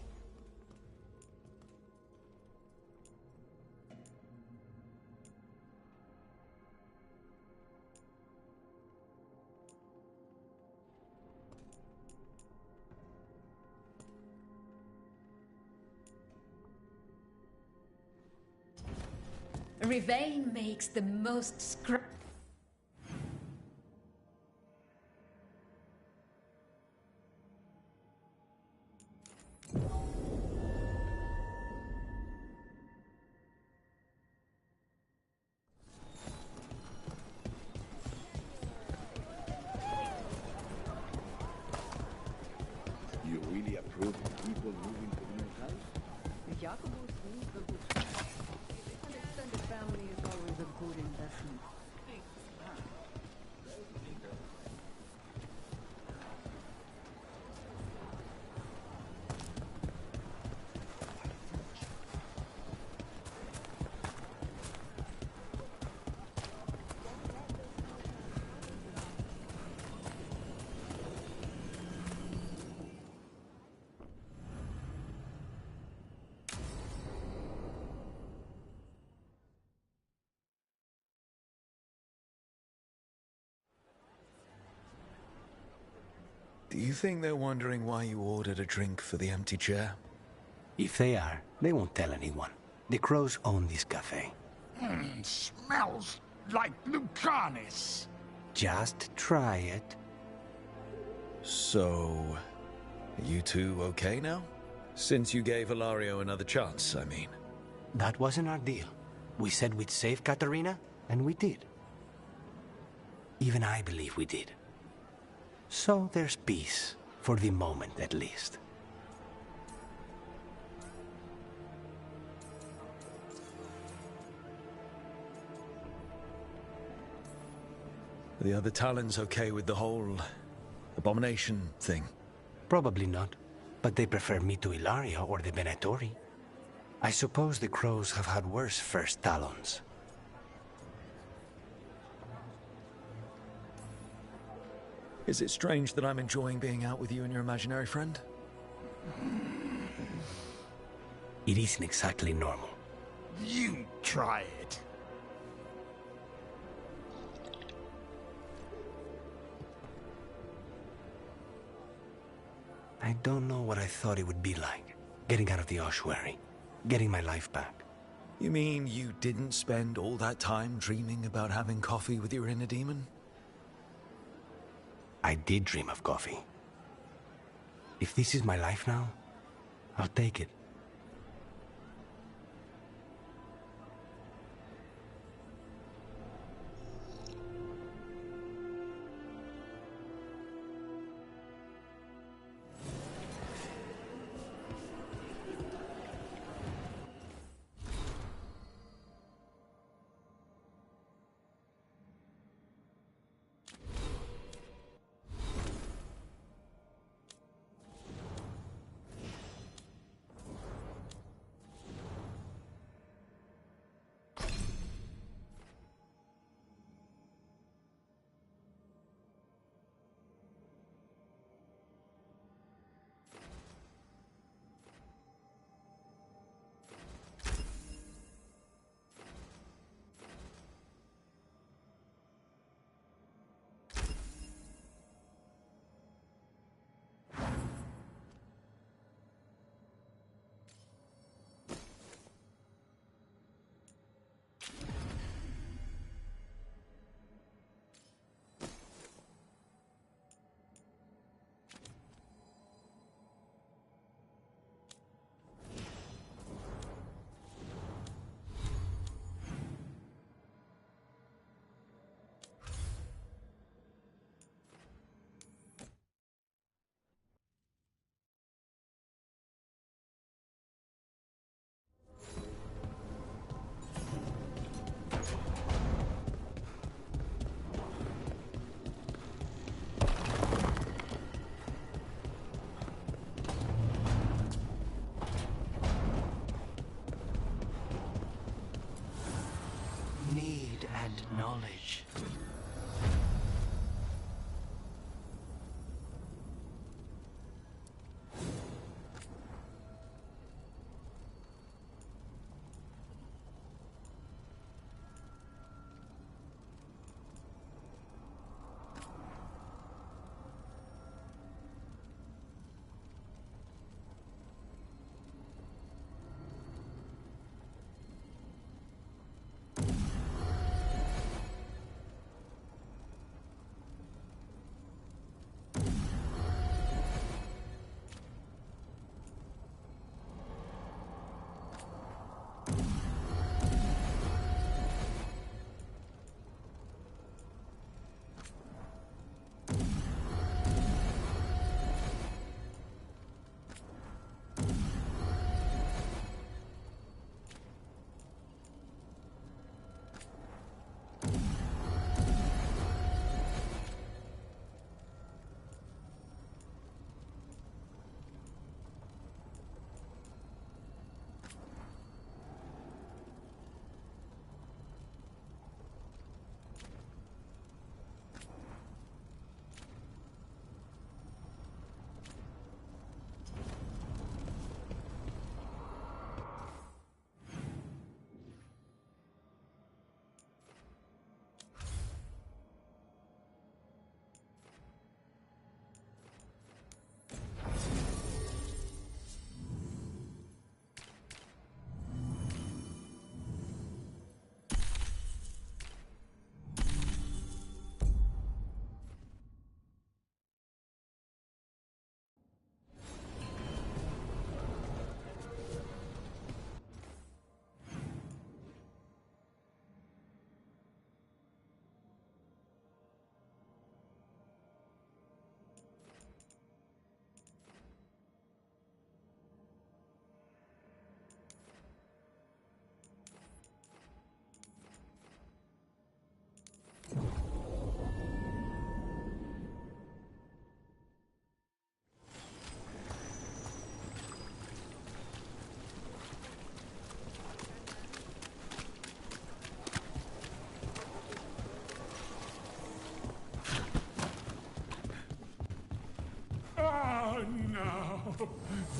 Rivain makes the most You really approve of people moving to the new house? Jacobus needs the good. An extended family is always a good investment. Do you think they're wondering why you ordered a drink for the empty chair? If they are, they won't tell anyone. The crows own this cafe. Smells like Lucanis. Just try it. So, are you two okay now? Since you gave Ilario another chance, I mean. That wasn't our deal. We said we'd save Katarina, and we did. Even I believe we did. So there's peace, for the moment at least. Are the other Talons okay with the whole abomination thing? Probably not, but they prefer me to Ilaria or the Venatori. I suppose the crows have had worse first Talons. Is it strange that I'm enjoying being out with you and your imaginary friend? It isn't exactly normal. You try it. I don't know what I thought it would be like, getting out of the ossuary, getting my life back. You mean you didn't spend all that time dreaming about having coffee with your inner demon? I did dream of coffee. If this is my life now, I'll take it. Need and knowledge.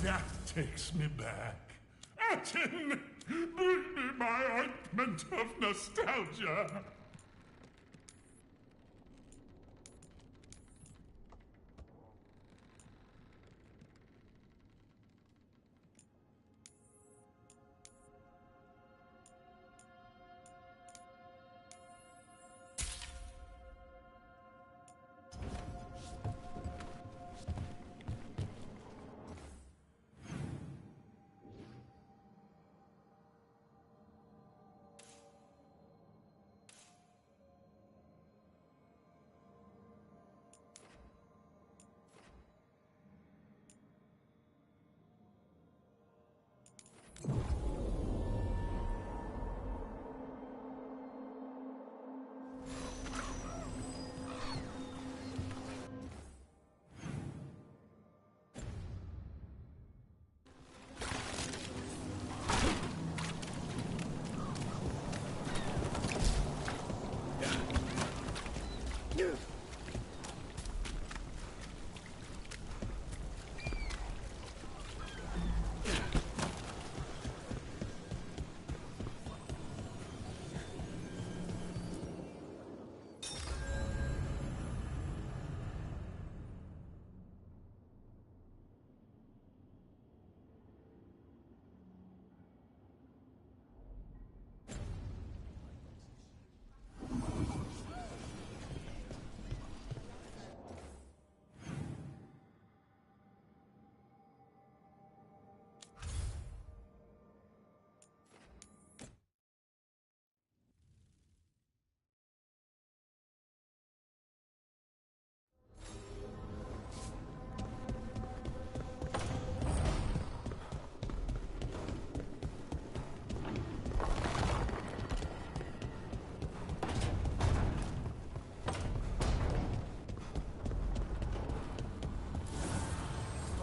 That takes me back. Atin! Bring me my ointment of nostalgia!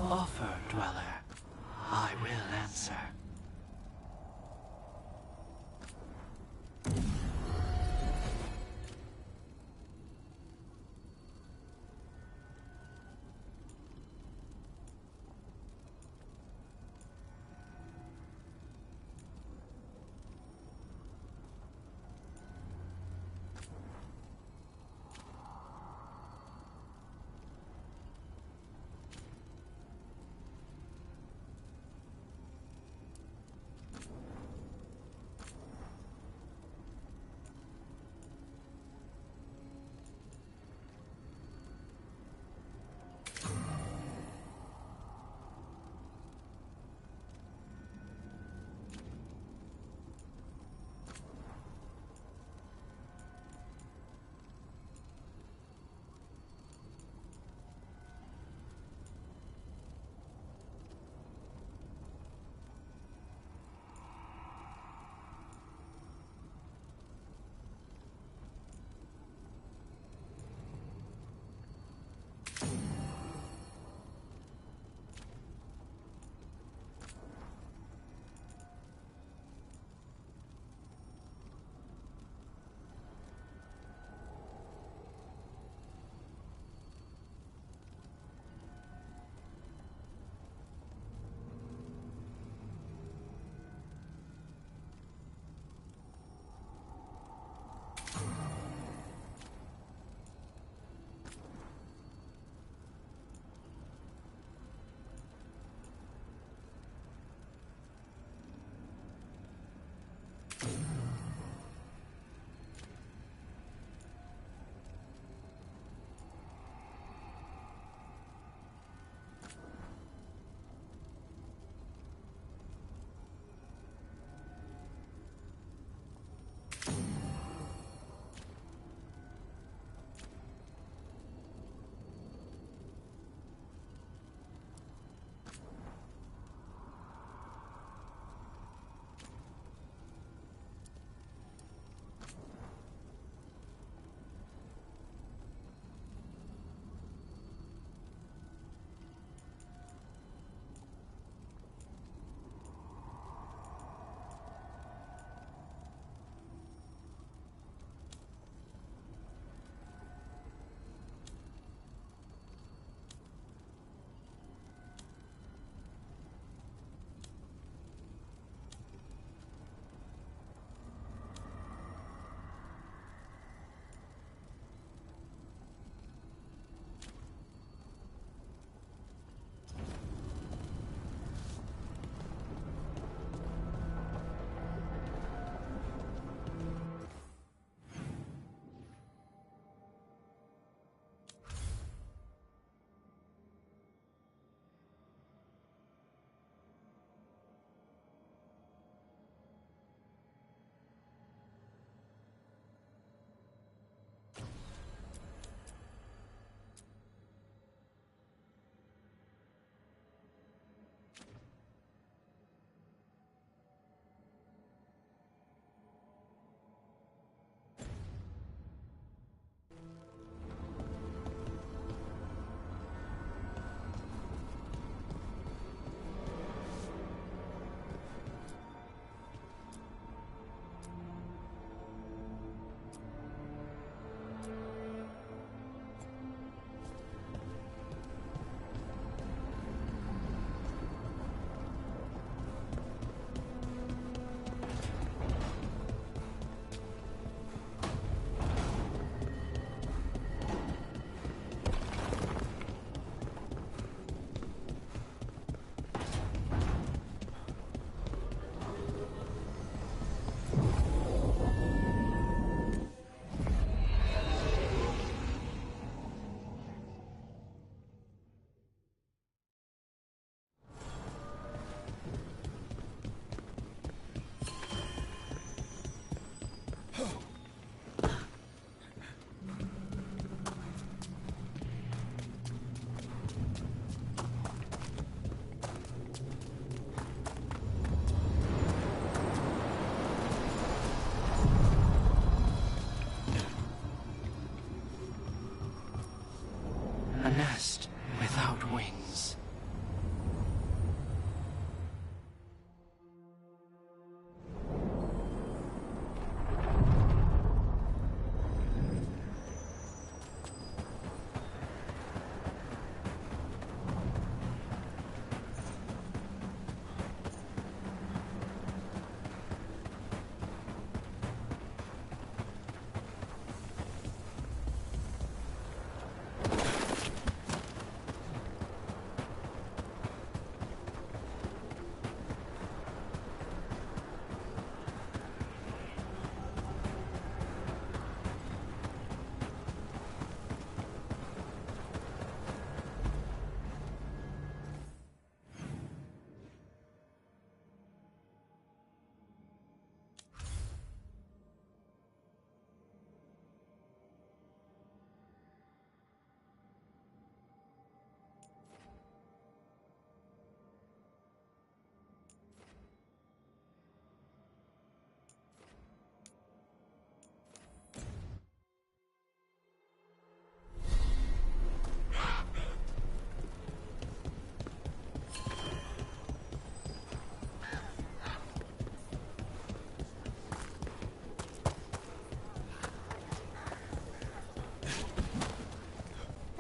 Offer, Dweller. I will answer. A nest without wings.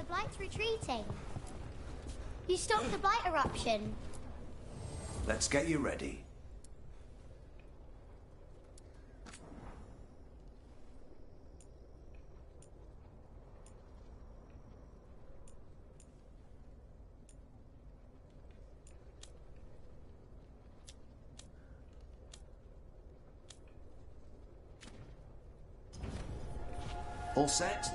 Blight's retreating. You stopped the blight eruption. Let's get you ready. All set?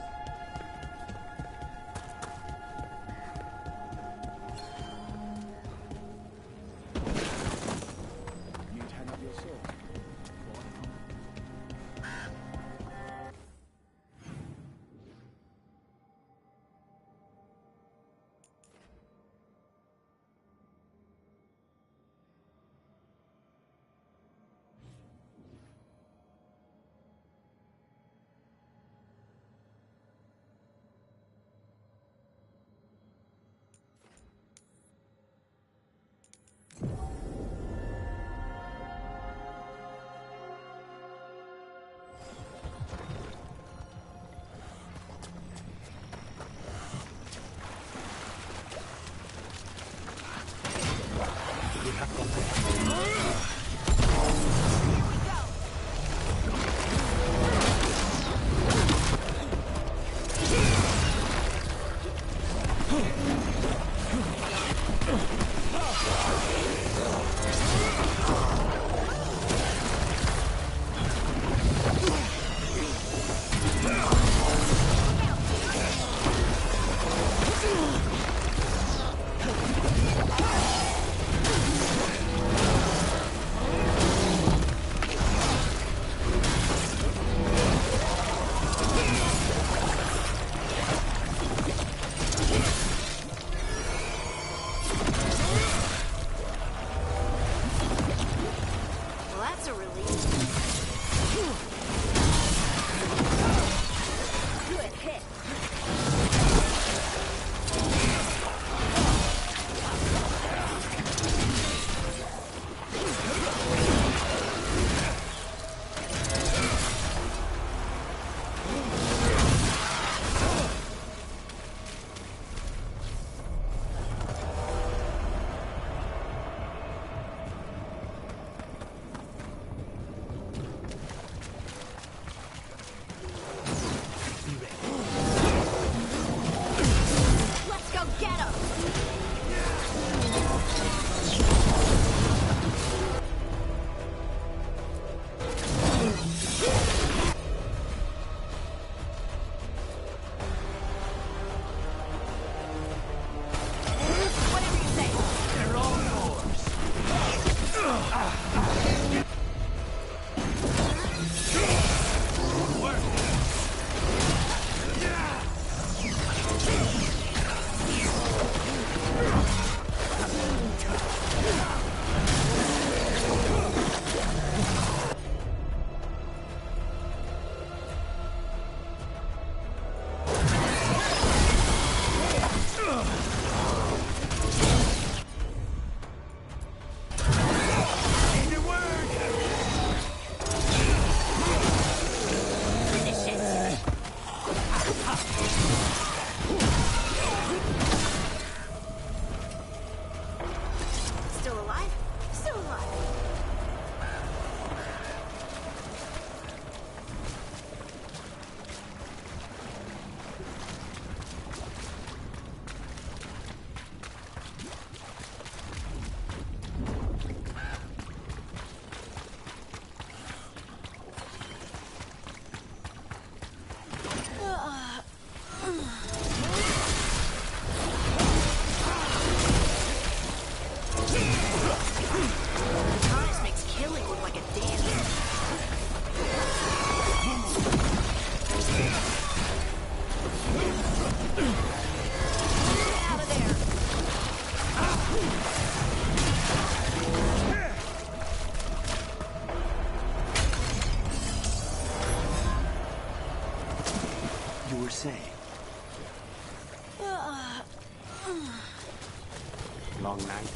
long night?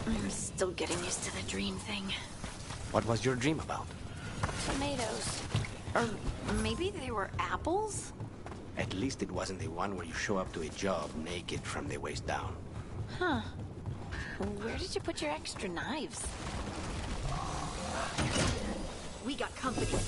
I'm still getting used to the dream thing. What was your dream about? Tomatoes. Or maybe they were apples? At least it wasn't the one where you show up to a job naked from the waist down. Huh. Where did you put your extra knives? We got company.